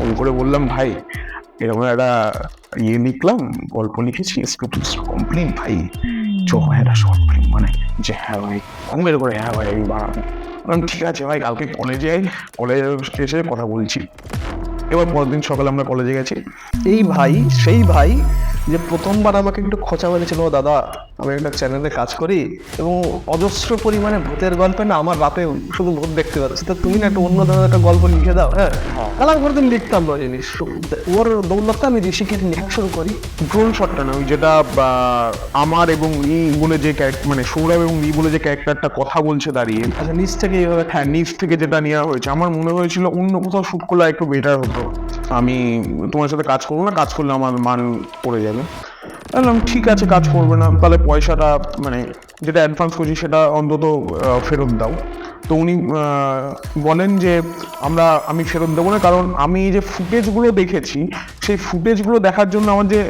Phone করে বললাম, ভাই এরকম একটা লিখলাম, গল্প লিখেছি, স্ক্রিপ্ট কমপ্লিট ভাই, একটা শর্ট ফিল্ম মানে যে হ্যাঁ ভাই কমের করে, হ্যাঁ ভাই আমি বানাবো। ঠিক আছে ভাই, কালকে কলেজে এসে কথা বলছি। এবার পরের দিন সকালে আমরা কলেজে গেছি। এই ভাই সেই ভাই যে প্রথমবার আমাকে একটু খোঁচা মেরেছিল, দাদা আমি একটা চ্যানেলে কাজ করি এবং অজস্র পরিমাণে ভূতের গল্পে না আমার রাতে শুধু ভূত দেখতে পাচ্ছি, তো তুমি না একটা অন্য ধরনের একটা গল্প লিখে দাও। হ্যাঁ, কালার করে দিন লিখতাম না জিনিস, ওর দৌলতে আমি ঋষিকে লেখা শুরু করি। ড্রোন শটটা না, ওই যেটা আমার এবং ই বলে যে মানে সৌরভ এবং ই বলে যে ক্যারেক্টারটা কথা বলছে দাঁড়িয়ে, আচ্ছা, নিচ থেকে এইভাবে হ্যাঁ নিচ থেকে যেটা নেওয়া হয়েছে, আমার মনে হয়েছিল অন্য কোথাও শুট করলে একটু বেটার হতো। আমি তোমার সাথে কাজ করবো না, কাজ করলে আমার মান পড়ে যাবে। বললাম ঠিক আছে, কাজ করবে না, তাহলে পয়সাটা মানে যেটা অ্যাডভান্স করছি সেটা অন্তত ফেরত দাও। তো উনি বলেন যে আমি ফেরত দেবো না, কারণ আমি যে ফুটেজগুলো দেখেছি সেই ফুটেজগুলো দেখার জন্য আমার যে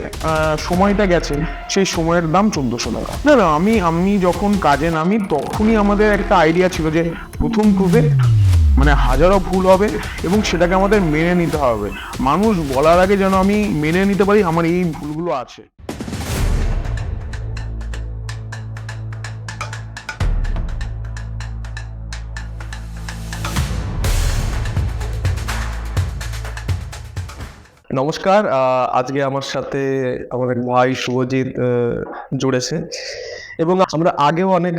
সময়টা গেছে সেই সময়ের দাম 1400 টাকা। না না, আমি যখন কাজে নামি তখনই আমাদের একটা আইডিয়া ছিল যে প্রথম প্রজেক্ট, মানে হাজারো ভুল হবে এবং সেটাকে আমাদের মেনে নিতে হবে। মানুষ বলার আগে যেন আমি মেনে নিতে পারি আমার এই ভুলগুলো আছে। নমস্কার, আজকে আমার সাথে আমার এক ভাই শুভজিৎ জুড়েছে এবং আমরা আগেও অনেক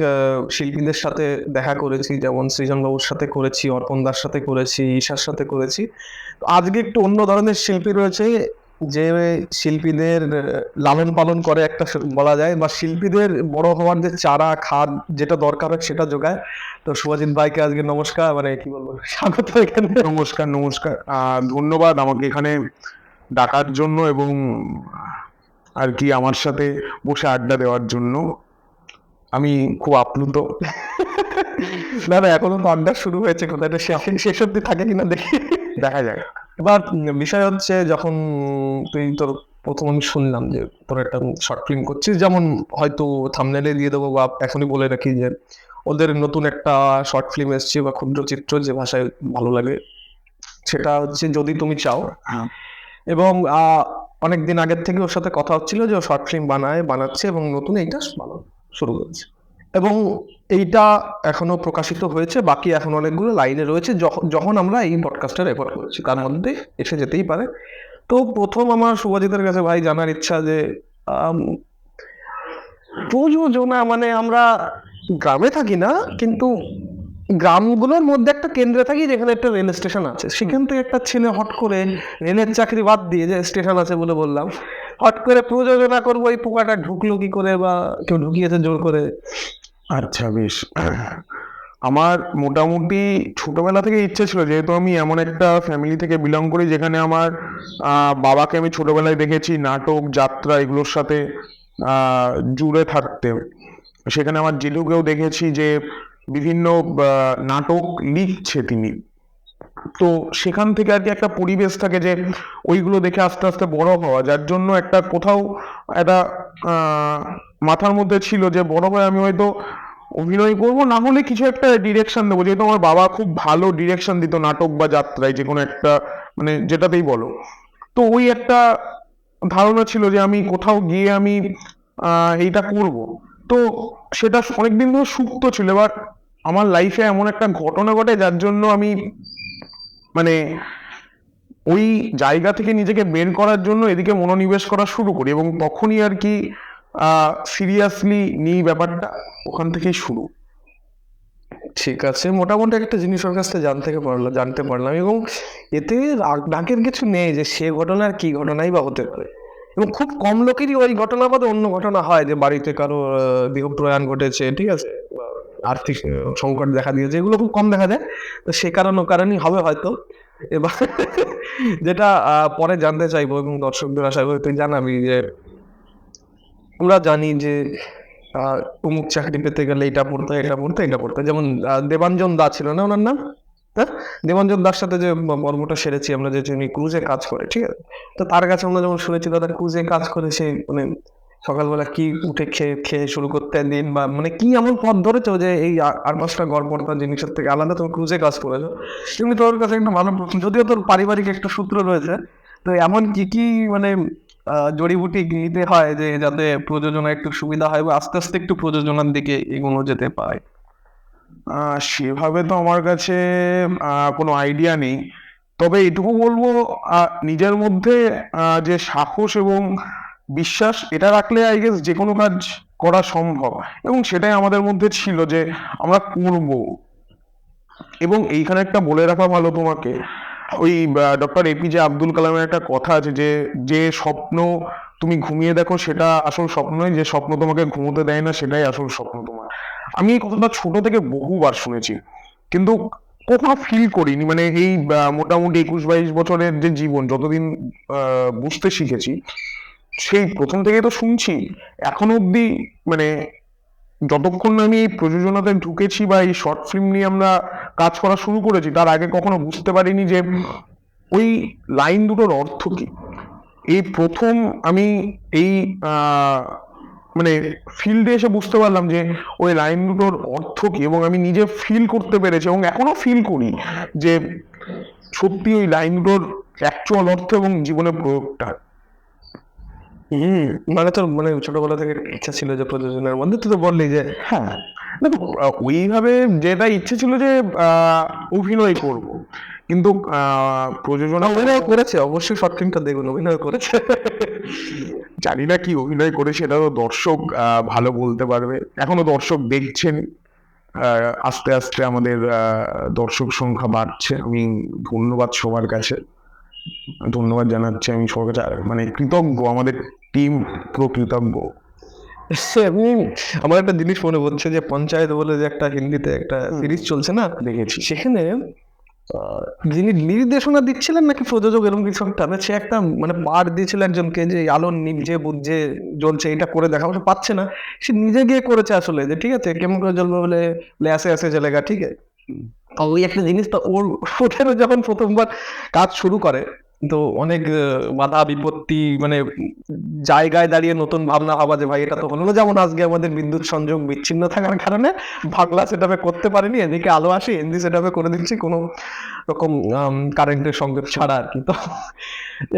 শিল্পীদের সাথে দেখা করেছি, যেমন সৃজন বাবুর সাথে করেছি, অর্পণ দার সাথে করেছি, ঈশার সাথে করেছি। তো আজকে একটু অন্য ধরনের শিল্পী রয়েছে যে শিল্পীদের লালন পালন করে একটা বলা যায়, বা শিল্পীদের বড় হওয়ার যে চারা খাদ যেটা দরকার হয় সেটা যোগায়। তো শুভজিৎ ভাইকে আজকে নমস্কার, মানে কি বলবো, স্বাগত এখানে। নমস্কার নমস্কার, ধন্যবাদ আমাকে এখানে ডাকার জন্য এবং আর কি আমার সাথে বসে আড্ডা দেওয়ার জন্য। আমি খুব আপ্লুত। না না, এখনো তো আড্ডা শুরু হয়েছে, কোথায় এটা শেষ অব্দি থাকে কিনা দেখি, দেখা যাক। এবার বিষয় হচ্ছে, যখন তুই তোর প্রথম আমি শুনলাম যে তোর একটা শর্ট ফিল্ম করছিস, যেমন হয়তো থাম্বনেলে দিয়ে দেবো বা এখনই বলে রাখি যে ওদের নতুন একটা শর্ট ফিল্ম এসছে বা ক্ষুদ্র চিত্র, যে ভাষায় ভালো লাগে, সেটা হচ্ছে যদি তুমি চাও। হ্যাঁ, এবং অনেক দিন আগের থেকে ওর সাথে কথা হচ্ছিল যে ও শর্ট ফিল্ম বানাচ্ছে এবং নতুন এইটা বানানো শুরু করেছে, এবং এইটা এখনো প্রকাশিত হয়েছে, বাকি এখন অনেকগুলো লাইনে রয়েছে। যখন আমরা এই পডকাস্টটা রেকর্ড করেছি তার মধ্যে এসে যেতেই পারে। তো প্রথম আমার শুভজিতের কাছে ভাই জানার ইচ্ছা যে প্রযোজনা, মানে আমরা গ্রামে থাকি না, কিন্তু গ্রামগুলোর মধ্যে একটা কেন্দ্রে থাকি যেখানে একটা রেল স্টেশন আছে, সেখান থেকে একটা ছেলে হট করে রেলের চাকরি বাদ দিয়ে, যে স্টেশন আছে বলে বললাম, হট করে প্রযোজনা করবো, এই পোকাটা ঢুকলো কি করে, বা কেউ ঢুকিয়েছে জোর করে? আচ্ছা বেশ। আমার মোটামুটি ছোটবেলা থেকে ইচ্ছে ছিল, যেহেতু আমি এমন একটা ফ্যামিলি থেকে বিলং করি যেখানে আমার বাবাকে আমি ছোটবেলায় দেখেছি নাটক যাত্রা এগুলোর সাথে জুড়ে থাকতে। সেখানে আমার জেঠুকেও দেখেছি যে বিভিন্ন নাটক লিখছে তিনি। তো সেখান থেকে আর কি একটা পরিবেশ থাকে যে ওইগুলো দেখে আস্তে আস্তে বড় হওয়া, যার জন্য একটা কোথাও একটা মাথার মধ্যে ছিল যে বড় হয়ে আমি হয়তো অভিনয় করবো, না হলে কিছু একটা ডিরেকশন দেবো, যেহেতু আমার বাবা খুব ভালো ডিরেকশন দিত নাটক বা যাত্রায়, যে কোনো একটা মানে যেটাতেই বলো। তো ওই একটা ধারণা ছিল যে আমি কোথাও গিয়ে আমি এইটা করব। তো সেটা অনেকদিন ধরে সুপ্ত ছিল। এবার আমার লাইফে এমন একটা ঘটনা ঘটে যার জন্য আমি মানে ওই জায়গা থেকে নিজেকে বের করার জন্য এদিকে মনোনিবেশ করা শুরু করি, এবং তখনই আর কি সিরিয়াসলি নিই ব্যাপারটা, ওখান থেকেই শুরু। ঠিক আছে, মোটামুটি একটা জিনিস ওর কাছ থেকে জানতে পারলাম, এবং এতে রাগের কিছু নেই যে সে ঘটনার কি ঘটনাই বা হতে পারে, এবং খুব কম লোকেরই ওই ঘটনা বাদে অন্য ঘটনা হয়, যে বাড়িতে কারো দেহ প্রয়াণ ঘটেছে, ঠিক আছে, বা আর্থিক সংকট দেখা দিয়েছে, এগুলো খুব কম দেখা যায়। তো সে কারণই হবে হয়তো। এবার যেটা পরে জানতে চাইবো এবং দর্শকদের আশা করি তুই জানাবি, যে আমরা জানি যে অমুক চাকরি পেতে গেলে এটা পড়তে, যেমন দেবাঞ্জন দা ছিল না ওনার নাম, হ্যাঁ, দেবাঞ্জন দার সাথে যে পর্বটা সেরেছি আমরা, যে যিনি ক্রুজে কাজ করে, ঠিক আছে, তো তার কাছে আমরা যেমন শুনেছি দাদা ক্রুজে কাজ করে সে মানে সকালবেলা কি উঠে খেয়ে খেয়ে শুরু করতে দিন, বা মানে কি এমন পথ ধরেছো যে এই আর পাঁচটা গড়পড়তা জিনিসের থেকে আলাদা তুমি ক্রুজে কাজ করেছো? এমনি তোর কাছে একটা ভালো প্রশ্ন, যদিও তোর পারিবারিক একটা সূত্র রয়েছে, তো এমন কি কি মানে জড়িবুটি নিতে হয় যে যাতে প্রযোজনা একটু সুবিধা হয় বা আস্তে আস্তে একটু প্রযোজনার দিকে এগোনো যেতে পারে? সেভাবে তো আমার কাছে কোনো আইডিয়া নেই, তবে এটুকু বলবো, নিজের মধ্যে যে সাহস এবং বিশ্বাস, এটা রাখলে আই গেস যে কোনো কাজ করা সম্ভব, এবং সেটাই আমাদের মধ্যে ছিল যে আমরা করব। এবং এইখানে একটা বলে রাখা ভালো তোমাকে, ওই ডক্টর এপিজে আব্দুল কালামের একটা কথা আছে যে, যে স্বপ্ন তুমি ঘুমিয়ে দেখো সেটা আসল স্বপ্ন নয়, যে স্বপ্ন তোমাকে ঘুমোতে দেয় না সেটাই আসল স্বপ্ন তোমার। আমি এই কথাটা ছোট থেকে বহুবার শুনেছি, কিন্তু কখনো ফিল করিনি। মানে এই মোটামুটি 21-22 বছরের যে জীবন, যতদিন বুঝতে শিখেছি, সেই প্রথম থেকে তো শুনছি, এখনো অব্দি মানে যতক্ষণ না আমি এই প্রযোজনাতে ঢুকেছি বা এই শর্ট ফিল্ম নিয়ে আমরা কাজ করা শুরু করেছি, তার আগে কখনো বুঝতে পারিনি যে ওই লাইন দুটোর অর্থ কি। এই প্রথম আমি এই মানে ফিল্ডে এসে বুঝতে পারলাম যে ওই লাইন দুটোর অর্থ কি, এবং আমি নিজে ফিল করতে পেরেছি এবং এখনো ফিল করি যে সত্যি ওই লাইন দুটোর অ্যাকচুয়াল অর্থ এবং জীবনের প্রয়োগটা। মানে তোর মানে ছোটবেলা থেকে ইচ্ছা ছিল যে প্রযোজনার মধ্যে, তুই তো বললি যে হ্যাঁ, দেখো, ওইভাবে যেটা ইচ্ছে ছিল যে অভিনয় করব, কিন্তু প্রযোজনা অভিনয় করেছে, অবশ্যই শর্ট ফিল্মটা দেখুন, অভিনয় করেছে। জানি না কি অভিনয় করে, সেটা তো দর্শক ভালো বলতে পারবে। এখনো দর্শক দেখছেন, আস্তে আস্তে আমাদের দর্শক সংখ্যা বাড়ছে। আমি ধন্যবাদ সবার কাছে, ধন্যবাদ জানাচ্ছি আমি সবার কাছে, মানে কৃতজ্ঞ, আমাদের টিম পুরো কৃতজ্ঞ। So, এমনি আমার একটা জিনিস মনে পড়ছে যে পঞ্চায়েত বলে যে একটা হিন্দিতে একটা সিরিজ চলছে না, দেখেছি। সেখানে যিনি নির্দেশনা দিচ্ছিলেন নাকি প্রযোজক এরকম কিছু একটা, সে একটা মানে পার দিয়েছিল একজনকে যে এই আলো নিভছে বুঝছে জ্বলছে, এটা করে দেখা, ওটা পাচ্ছে না, সে নিজে গিয়ে করেছে আসলে, যে ঠিক আছে কেমন করে জ্বলবে বলে আসে আসে জ্বলেগা, ঠিক আছে। ওই একটা জিনিস তো ওটারও যখন প্রথমবার কাজ শুরু করে, তো অনেক বাধা বিপত্তি, মানে জায়গায় দাঁড়িয়ে নতুন ভাবনা ভাবা যে ভাই এটা তো হলো না। যেমন আজকে আমাদের বিদ্যুৎ সংযোগ বিচ্ছিন্ন থাকার কারণে বাংলা সেটআপে করতে পারিনি, এদিকে আলো আসে হিন্দি সেটআপে করে দিচ্ছি কোনো রকম কারেন্টের সংযোগ ছাড়া আর কি। তো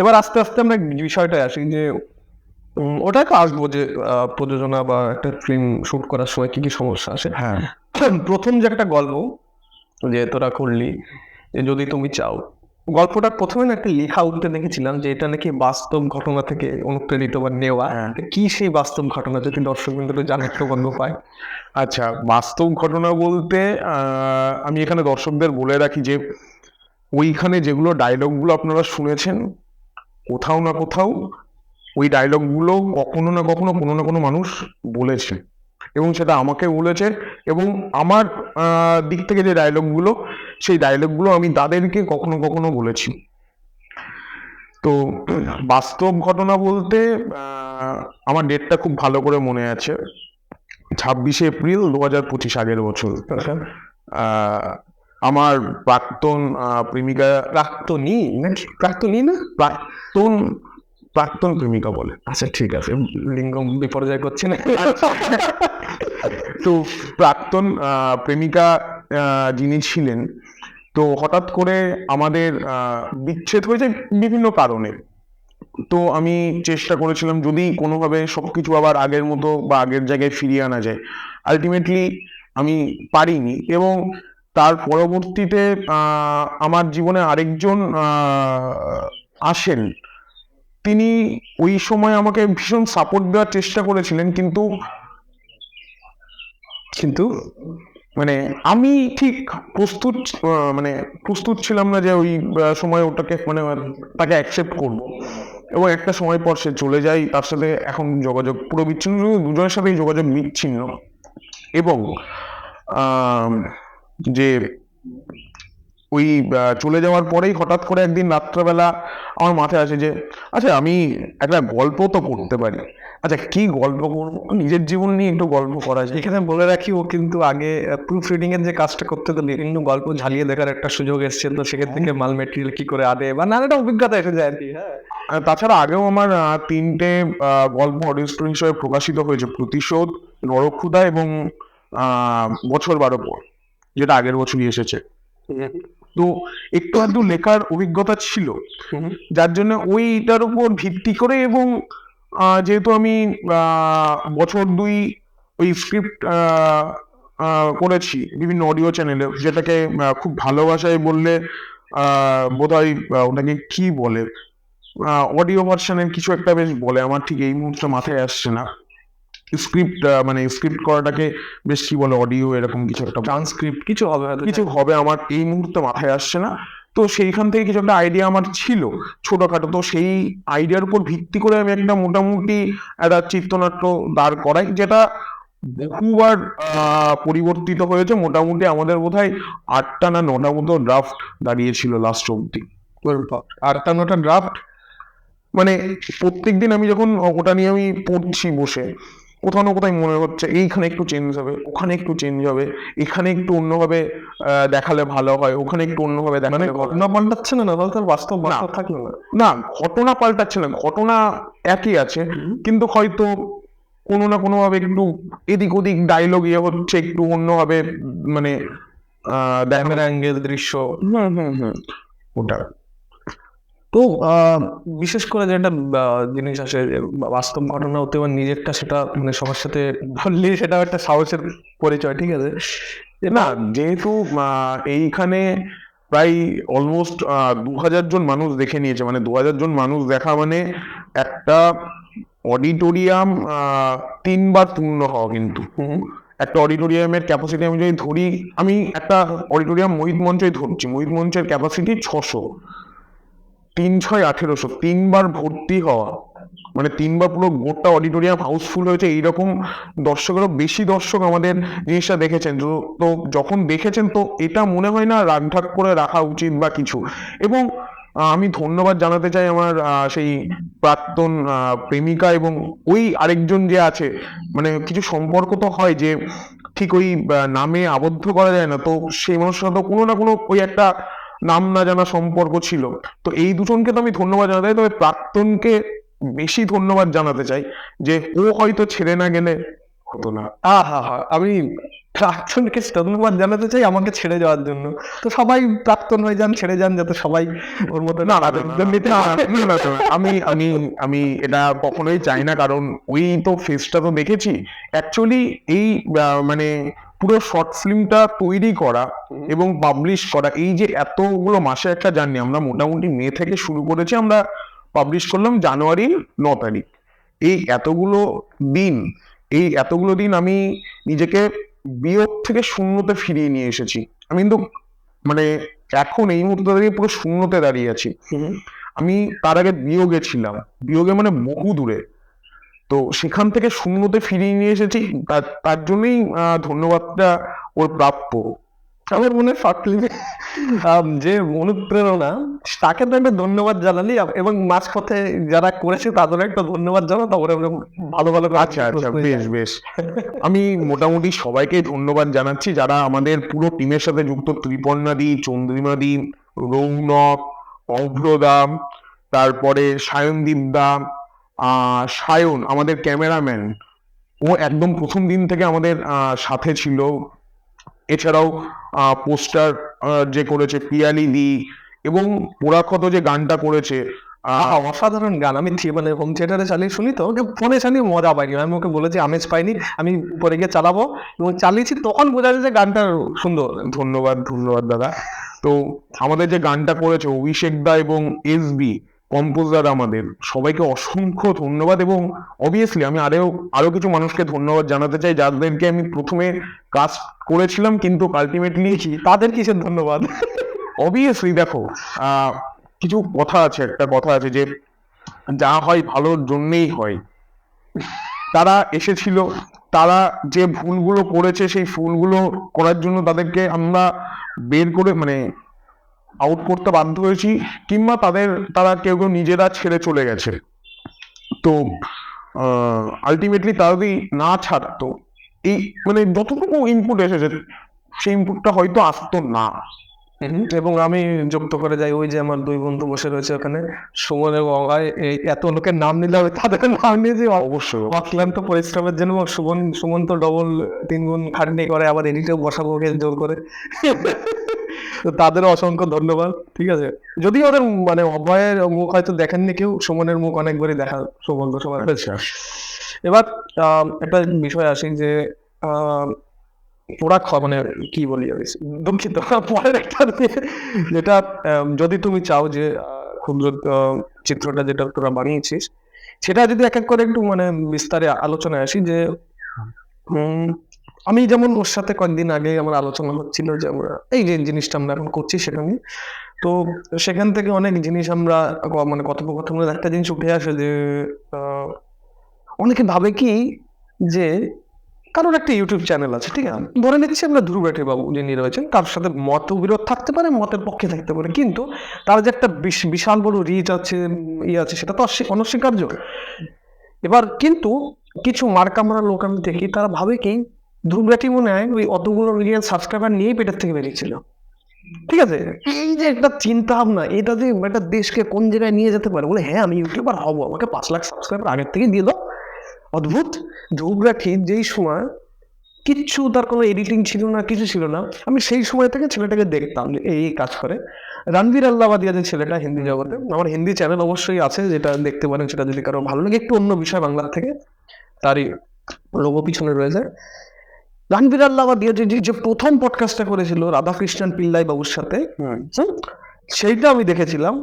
এবার আস্তে আস্তে আমরা বিষয়টায় আসি যে ওটাকে আসবো যে প্রযোজনা বা একটা ফিল্ম শুট করার সময় কি কি সমস্যা আসে। হ্যাঁ, প্রথম যে একটা গল্প যে তোরা করলি, যে যদি তুমি চাও, গল্পটা প্রথমে না একটা লেখা উঠতে দেখেছিলাম যে এটা নাকি বাস্তব ঘটনা থেকে অনুপ্রেরিত বা নেওয়া। হ্যাঁ। কি সেই বাস্তব ঘটনা, যদি দর্শক বিন্দু জানার সৌভাগ্য পায়? আচ্ছা, বাস্তব ঘটনা বলতে আমি এখানে দর্শকদের বলে রাখি যে ওইখানে যেগুলো ডায়লগগুলো আপনারা শুনেছেন, কোথাও না কোথাও ওই ডায়লগগুলো কখনো না কখনো কোনো না কোনো মানুষ বলেছে, এবং সেটা আমাকে বলেছে, এবং আমার দিক থেকে যে ডায়লগগুলো, সেই ডায়লগগুলো আমি তাদেরকে কখনো কখনো বলেছি। তো বাস্তব ঘটনা বলতে আমার ডেটটা খুব ভালো করে মনে আছে, 26শে এপ্রিল 2025, আগের বছর। আহ, আমার প্রাক্তন প্রেমিকা, প্রাক্তনী নাকি প্রাক্তনী না, প্রাক্তন প্রাক্তন প্রেমিকা বলে। আচ্ছা ঠিক আছে, লিঙ্গ বিপর্যয় করছে না। তো প্রাক্তন প্রেমিকা যিনি ছিলেন, তো হঠাৎ করে আমাদের বিচ্ছেদ হয়েছে বিভিন্ন কারণে। তো আমি চেষ্টা করেছিলাম যদি কোনোভাবে সবকিছু আবার আগের মতো বা আগের জায়গায় ফিরিয়ে আনা যায়। আলটিমেটলি আমি পারিনি, এবং তার পরবর্তীতে আমার জীবনে আরেকজন আসেন। তিনি ওই সময় আমাকে ভীষণ সাপোর্ট দেওয়ার চেষ্টা করেছিলেন, কিন্তু কিন্তু মানে আমি ঠিক মানে প্রস্তুত ছিলাম না যে ওই সময় ওটাকে মানে তাকে অ্যাকসেপ্ট করব। এবং একটা সময় পর সে চলে যায়, তার সাথে এখন যোগাযোগ পুরো বিচ্ছিন্ন, দুজনের সাথেই যোগাযোগ বিচ্ছিন্ন। এবং যে ওই চলে যাওয়ার পরেই হঠাৎ করে একদিন রাত্রেবেলা আমার মাথায় আসে যে আচ্ছা আমি একটা গল্প তো করতে পারি। আচ্ছা কি গল্প করবো, নিজের জীবন নিয়ে একটু গল্প করা যায়। এখানে বলে রাখি, ও কিন্তু আগে প্রুফ রিডিং এর যে কাজটা করতে, তো বিভিন্ন গল্প ঝালিয়ে দেখার একটা সুযোগ এসেছে, তো সেখান থেকে মাল মেটেরিয়াল কি করে আনে বা নানাটা অভিজ্ঞতা এসে যায় আর কি। হ্যাঁ, তাছাড়া আগেও আমার 3টে গল্প অডিও স্টোরি হিসেবে প্রকাশিত হয়েছে, প্রতিশোধ, নরক্ষুধা এবং বছর 12 পর, যেটা আগের বছরই এসেছে। তো একটু আধটু লেখার অভিজ্ঞতা ছিল, যার জন্য ওইটার উপর ভিত্তি করে এবং যেহেতু আমি বছর 2 ওই স্ক্রিপ্ট করেছি বিভিন্ন অডিও চ্যানেলে, যেটাকে খুব ভালোবাসায় বললে বোধহয় ওটাকে কি বলে, অডিও ভার্সনের কিছু একটা বেশ বলে, আমার ঠিক এই মুহূর্তে মাথায় আসছে না। স্ক্রিপ্ট মানে স্ক্রিপ্ট করাটাকে বেশ কি বলে, অডিও এরকম কিছু একটা ট্রান্সক্রিপ্ট কিছু হবে হয়তো, কিছু হবে, আমার এই মুহূর্তে মাথায় আসছে না। তো সেইখান থেকে কিছু একটা আইডিয়া আমার ছিল ছোটখাটো, তো সেই আইডিয়ার উপর ভিত্তি করে আমি একটা মোটামুটি একটা চিত্রনাট্য দাঁড় করাই, যেটা বহুবার পরিবর্তিত হয়েছে। মোটামুটি আমাদের বোধহয় 8টা না 9টা মতো ড্রাফট দাঁড়িয়েছিল লাস্ট অব্দি। 8টা 9টা ড্রাফট। মানে প্রত্যেকদিন আমি যখন ওটা নিয়ে আমি পড়ছি বসে, কোথাও না কোথাও মনে হচ্ছে এইখানে একটু চেঞ্জ হবে, ওখানে একটু চেঞ্জ হবে, এখানে একটু অন্যভাবে দেখালে ভালো হয়, ওখানে একটু অন্যভাবে মানে দেখালে ভালো হয়। ঘটনা পাল্টাচ্ছে না, তাহলে তার বাস্তব বাস্তব থাকলো না। না, ঘটনা পাল্টাচ্ছে না, ঘটনা একই আছে, কিন্তু হয়তো কোনো না কোনো ভাবে একটু এদিক ওদিক ডায়লগ ইয়ে হচ্ছে, একটু অন্যভাবে মানে ক্যামেরা অ্যাঙ্গেল, দৃশ্য। ওটা তো বিশেষ করে যেটা জিনিস আসে যে বাস্তব ঘটনা হতে বা নিজেরটা, সেটা মানে সবার সাথে বললে সেটাও একটা সাহসের পরিচয়, ঠিক আছে। না, যেহেতু এইখানে প্রায় অলমোস্ট 2000 জন মানুষ দেখে নিয়েছে, মানে 2000 জন মানুষ দেখা মানে একটা অডিটোরিয়াম 3বার পূর্ণ হওয়া। কিন্তু একটা অডিটোরিয়ামের ক্যাপাসিটি আমি যদি ধরি, আমি একটা অডিটোরিয়াম মোহিত মঞ্চই ধরছি, মোহিত মঞ্চের ক্যাপাসিটি 600, 3 6 1800, 3বার ভর্তি হওয়া মানে 3বার পুরো গোটা অডিটোরিয়াম হাউসফুল হয়েছে। এইরকম দর্শকেরও বেশি দর্শক আমাদের জিনিসটা দেখেছেন। তো যখন দেখেছেন, তো এটা মনে হয় না রাগঢাক করে রাখা উচিত বা কিছু। এবং আমি ধন্যবাদ জানাতে চাই আমার সেই প্রাক্তন প্রেমিকা এবং ওই আরেকজন যে আছে, মানে কিছু সম্পর্ক তো হয় যে ঠিক ওই নামে আবদ্ধ করা যায় না, তো সেই মানুষের সাথে কোনো না কোনো ওই একটা নাম না জানা সম্পর্ক ছিল। তো এই দুজনকে তো আমি ধন্যবাদ জানাতে চাই, তবে প্রাক্তনকে বেশি ধন্যবাদ জানাতে চাই, যে ও হয়তো ছেড়ে না গেলে হতো না। আমি প্রাক্তনকে ধন্যবাদ জানাতে চাই আমাকে ছেড়ে যাওয়ার জন্য। তো সবাই প্রাক্তন হয়ে যান, ছেড়ে যান, যাতে সবাই ওর মতো না না না, না, আমি আমি আমি এটা কখনোই চাই না, কারণ ওই তো ফেসটা তো দেখেছি। অ্যাকচুয়ালি এই মানে পুরো শর্ট ফিল্মটা তৈরি করা এবং পাবলিশ করা, এই যে এতগুলো মাসে একটা জার্নি, আমরা মোটামুটি মে থেকে শুরু করেছি, আমরা পাবলিশ করলাম জানুয়ারি 9 তারিখ। এই এতগুলো দিন, এই এতগুলো দিন আমি নিজেকে বিয়োগ থেকে শূন্যতে ফিরিয়ে নিয়ে এসেছি। আমি কিন্তু মানে এখন এই মুহূর্তে দাঁড়িয়ে পুরো শূন্যতে দাঁড়িয়ে আছি। আমি তার আগে বিয়োগে ছিলাম, বিয়োগে মানে বহু দূরে। তো সেখান থেকে শূন্যতে ফিরিয়ে নিয়ে এসেছি, তার জন্যই ধন্যবাদটা ওর প্রাপ্য। আমার মনে হয় শর্ট ফিল্মে যে অনুপ্রেরণা, তাকে তো একটা ধন্যবাদ জানালি, এবং মাঝপথে যারা করেছে তাদেরও একটা ধন্যবাদ জানাও, তারপরে আমরা ভালো ভালো করে আচ্ছা আচ্ছা, বেশ বেশ। আমি মোটামুটি সবাইকে ধন্যবাদ জানাচ্ছি যারা আমাদের পুরো টিমের সাথে যুক্ত, ত্রিপর্ণাদি, চন্দ্রিমাদি, রৌনক, অভ্রদাম, তারপরে সায়নদীপ দা, সায়ন আমাদের ক্যামেরাম্যান, ও একদম প্রথম দিন থেকে আমাদের সাথে ছিল। এছাড়াও পোস্টার যে করেছে পিয়ালি দি, এবং পোড়াক্ষত যে গানটা করেছে, অসাধারণ গান। আমি মানে হোম থিয়েটারে চালিয়ে শুনি, তো ওকে ফোনে চালিয়ে মজা পাইনি, আমি ওকে বলেছি আমেজ পাইনি, আমি পরে গিয়ে চালাবো, এবং চালিয়েছি, তখন বোঝা যায় যে গানটা সুন্দর। ধন্যবাদ ধন্যবাদ দাদা। তো আমাদের যে গানটা করেছে অভিষেক দা এবং SB কম্পোজার, আমাদের সবাইকে অসংখ্য ধন্যবাদ। এবং অবভিয়াসলি আমি আরো কিছু মানুষকে ধন্যবাদ জানাতে চাই, যাদেরকে আমি প্রথমে কাজ করেছিলাম, কিন্তু আলটিমেটলি তাদের কিসের ধন্যবাদ? অবভিয়াসলি দেখো, কিছু কথা আছে, একটা কথা আছে যে যা হয় ভালোর জন্যেই হয়। তারা এসেছিল, তারা যে ভুলগুলো করেছে সেই ভুলগুলো করার জন্য তাদেরকে আমরা বের করে মানে আউট করতে বাধ্য হয়েছি, কিংবা তারা কেউ কেউ নিজেরা ছেড়ে চলে গেছে। তো আলটিমেটলি তারা যদি না ছাড়তো, এই মানে যতটুকু ইনপুট এসেছে সেই ইনপুটটা হয়তো আসতো না। এবং আমি যুক্ত করে যাই, ওই যে আমার দুই বন্ধু বসে রয়েছে ওখানে, সুমন এবং অভয়, এই এত লোকের নাম নিলে হবে, তাদের নাম নিয়ে যে অবশ্যই অক্লান্ত পরিশ্রমের জন্য। এবং সুমন তো ডবল 3 গুণ খাটনি করে, আবার এডিটেও বসাবো ওকে জোর করে। তো তাদেরও অসংখ্য ধন্যবাদ। ঠিক আছে, যদি ওদের মানে অভয়ের মুখ হয়তো দেখেননি কেউ, সুমনের মুখ অনেকবারই দেখা সৌভাগ্য সবার হয়েছে। এবার একটা বিষয় আসি যে ওরা মানে কি বলি আমি, দুঃখিত, পরের একটা যেটা যদি তুমি চাও যে ক্ষুদ্র চিত্রটা যেটা তোরা বানিয়েছিস, সেটা যদি এক এক করে একটু মানে বিস্তারে আলোচনায় আসি। যে আমি যেমন ওর সাথে কয়েকদিন আগে আমার আলোচনা হচ্ছিল যে আমরা এই যে জিনিসটা আমরা এখন করছি সেটা নিয়ে, তো সেখান থেকে অনেক জিনিস আমরা মানে কথোপকথনের একটা জিনিস উঠে আসে যে অনেকে ভাবে কি যে কারোর একটা ইউটিউব চ্যানেল আছে, ঠিক আছে, ধরে নিচ্ছি আমরা ধ্রুব বাবু যিনি রয়েছেন, তার সাথে মতবিরোধ থাকতে পারে, মতের পক্ষে থাকতে পারে, কিন্তু তার যে একটা বিশাল বড় রিচ আছে, আছে, সেটা তো অনস্বীকার্য। এবার কিন্তু কিছু মার্কামারা লোক আমি দেখি, তারা ভাবে কি ধ্রুব মনে হয় ওই অতগুলো মিলিয়ন সাবস্ক্রাইবার নিয়েই পেটের থেকে বেরিয়েছিল। ঠিক আছে, এই যে একটা চিন্তা ভাবনা, এটা যে একটা দেশকে কোন জায়গায় নিয়ে যেতে পারে, বলে হ্যাঁ আমি ইউটিউবার হবো, আমাকে 5 লাখ সাবস্ক্রাইবার আগের থেকে দিয়ে দাও। অদ্ভুত। ধ্রুব যেই সময় কিচ্ছু তার কোনো এডিটিং ছিল না, কিছু ছিল না, আমি সেই সময় থেকে ছেলেটাকে দেখতাম যে এই কাজ করে। রণবীর আল্লাহবাদিয়া যে ছেলেটা হিন্দি জগতে, আমার হিন্দি চ্যানেল অবশ্যই আছে, যেটা দেখতে পারেন, সেটা যদি কারো ভালো লাগে, একটু অন্য বিষয় বাংলার থেকে, তারই লোগো পিছনে রয়েছে। রণবীর আল্লাহবাদিয়া যে প্রথম পডকাস্টটা করেছিল রাধাকৃষ্ণন পিল্লাই বাবুর সাথে, সেইটা আমি দেখেছিলাম।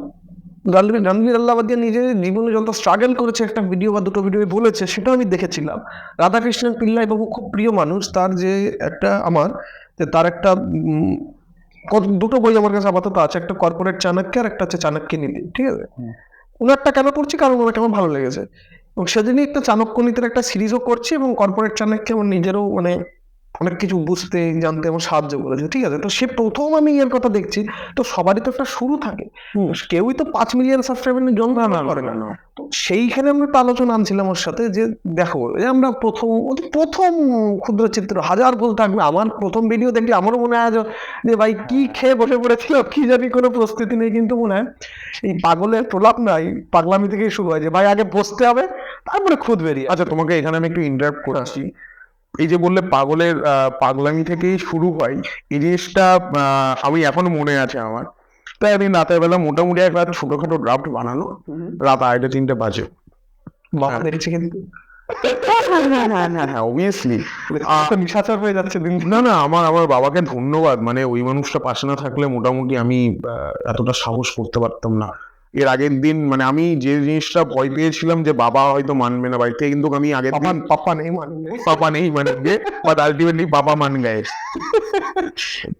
রণবীর আল্লাহবাদিয়া নিজের জীবনে যত স্ট্রাগল করেছে, একটা ভিডিও বা দুটো ভিডিও বলেছে, সেটাও আমি দেখেছিলাম। রাধাকৃষ্ণন পিল্লাই বাবু খুব প্রিয় মানুষ, তার যে একটা আমার যে তার একটা দুটো বই আমার কাছে আপাতত আছে, একটা কর্পোরেট চাণক্য আর একটা হচ্ছে চাণক্য নীতি। ঠিক আছে, ওনারটা কেন পড়ছি, কারণ ওনাকে আমার ভালো লেগেছে, এবং সেদিনই একটা চাণক্য নীতির একটা সিরিজও করছি, এবং কর্পোরেট চাণক্য আমার নিজেরও মানে অনেক কিছু বুঝতে জানতে আমার সাহায্য করেছে। ঠিক আছে, তো সে প্রথম আমি এর কথা দেখছি, তো সবারই তো একটা শুরু থাকে, কেউই তো 5 মিলিয়ন সাবস্ক্রাইবার নিয়ে জন্ম করে না। তো সেইখানে আমরা একটা আলোচনা আনছিলাম ওর সাথে, যে দেখো যে আমরা প্রথম ক্ষুদ্র চিত্র, হাজার ভুল থাকবে, আমার প্রথম ভিডিও দেখলে আমারও মনে হয় যে ভাই কি খেয়ে বসে পড়েছিল, কি জানি, কোনো প্রস্তুতি নেই, কিন্তু মনে হয় এই পাগলের প্রলাপ নাই, পাগলামি থেকেই শুরু হয়, যে ভাই আগে বসতে হবে, তারপরে খুদ বেরিয়ে। আচ্ছা, তোমাকে এখানে আমি একটু ইন্টারাপ্ট করছি। এই যে বললে পাগলের পাগলামি থেকেই শুরু হয়, এই জিনিসটা আমি এখনো মনে আছে আমার। তাই একদিন রাতের বেলা মোটামুটি একটা ছোটখাটো ড্রাফট বানানো, রাত 2:30 বাজে। বাবা দেখছি কিন্তু হ্যাঁ, অবভিয়াসলি নিশাচর হয়ে যাচ্ছে দিন। না, আমার বাবাকে ধন্যবাদ, মানে ওই মানুষটা পাশে না থাকলে মোটামুটি আমি এতটা সাহস করতে পারতাম না। এর আগের দিন মানে আমি যে জিনিসটা ভয় পেয়েছিলাম যে বাবা হয়তো মানবে না বাড়িতে, কিন্তু আমি আগের দিন পাপা নেই মানে, পাপা নেই মানে বাট আলটিমেটলি বাবা মান গায়ে।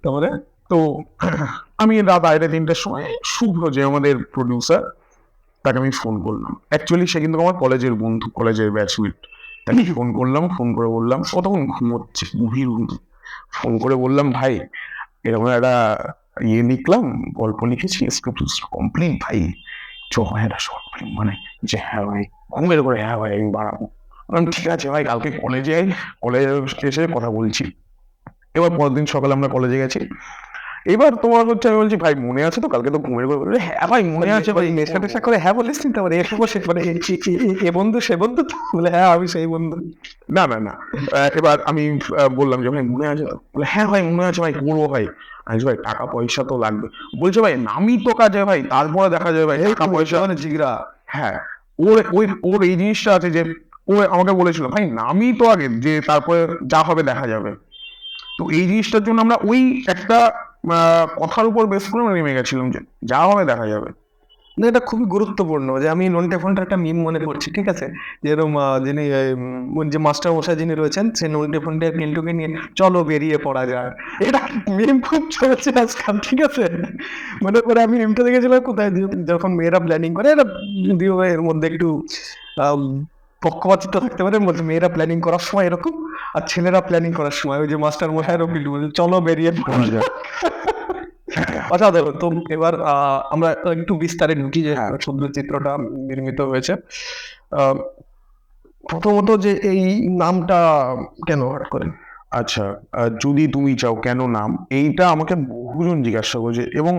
তারপরে তো আমি রাত 2:30টার সময় শুভ্র যে আমাদের প্রডিউসার, তাকে আমি ফোন করলাম। অ্যাকচুয়ালি সে কিন্তু আমার কলেজের বন্ধু, কলেজের ব্যাচমেট। তাকে ফোন করে বললাম, ও তখন ঘুমোচ্ছে, গভীর ঘুম। ফোন করে বললাম, ভাই এরকম একটা লিখলাম, গল্প লিখেছি, স্ক্রিপ্ট কমপ্লিট ভাই, হয় একটা শর্ট ফিল্ম মানে। যে হ্যাঁ ভাই, ঘুমের করে হ্যাঁ ভাই আমি বাড়াবো। ঠিক আছে ভাই, কালকে কলেজে এসে কথা বলছি। এবার পরের দিন সকালে আমরা কলেজে গেছি। এবার তোমার হচ্ছে, আমি বলছি ভাই মনে আছে তো, কালকে তো ঘুমের করে বলে, হ্যাঁ ভাই মনে আছে ভাই, নেশা টেশা করে হ্যাঁ বলিস নি, তারপরে একটু বসে মানে এ বন্ধু সে বন্ধু, বলে হ্যাঁ আমি সেই বন্ধু। না এবার আমি বললাম যে ভাই মনে আছে, বলে হ্যাঁ ভাই মনে আছে ভাই, করবো ভাই। আমি ভাই টাকা পয়সা তো লাগবে। বলছে ভাই নামই তো কাজে ভাই, তারপরে দেখা যাবে ভাই টাকা পয়সা মানে জিগরা। হ্যাঁ, ওর এই জিনিসটা আছে যে ও আমাকে বলেছিল ভাই নামই তো আগে, যে তারপরে যা হবে দেখা যাবে। তো এই জিনিসটার জন্য আমরা ওই একটা কথার উপর বেশ করে নেমে গেছিলাম যে যা হবে দেখা যাবে। না, এটা খুবই গুরুত্বপূর্ণ, যে আমি নন্টে ফোনটার একটা মিম মনে করছি। ঠিক আছে, যেরকম যিনি যে মাস্টার মশাই যিনি রয়েছেন, সেই নন্টে ফোনটা পিন্টুকে নিয়ে চলো বেরিয়ে পড়া যায়, এটা মিম খুব চলছে আজকাল। ঠিক আছে, মনে করে আমি মিমটা দেখেছিলাম কোথায়, যখন মেয়েরা প্ল্যানিং করে, এটা যদিও এর মধ্যে একটু পক্ষপাতিত্ব থাকতে পারে, মেয়েরা প্ল্যানিং করার সময় এরকম, আর ছেলেরা প্ল্যানিং করার সময় ওই যে মাস্টার মশাইয়েরও চলো বেরিয়ে পড়া যায়। অসাধারণ। তো এবার আমরা একটু বিস্তারে ঢুকি যে সুন্দর চিত্রটা নির্মিত হয়েছে। আহ, প্রথমত যে এই নামটা কেন হঠাৎ করে? আচ্ছা, যদি তুমি চাও কেন নাম, এইটা আমাকে বহুজন জিজ্ঞাসা করেছে, এবং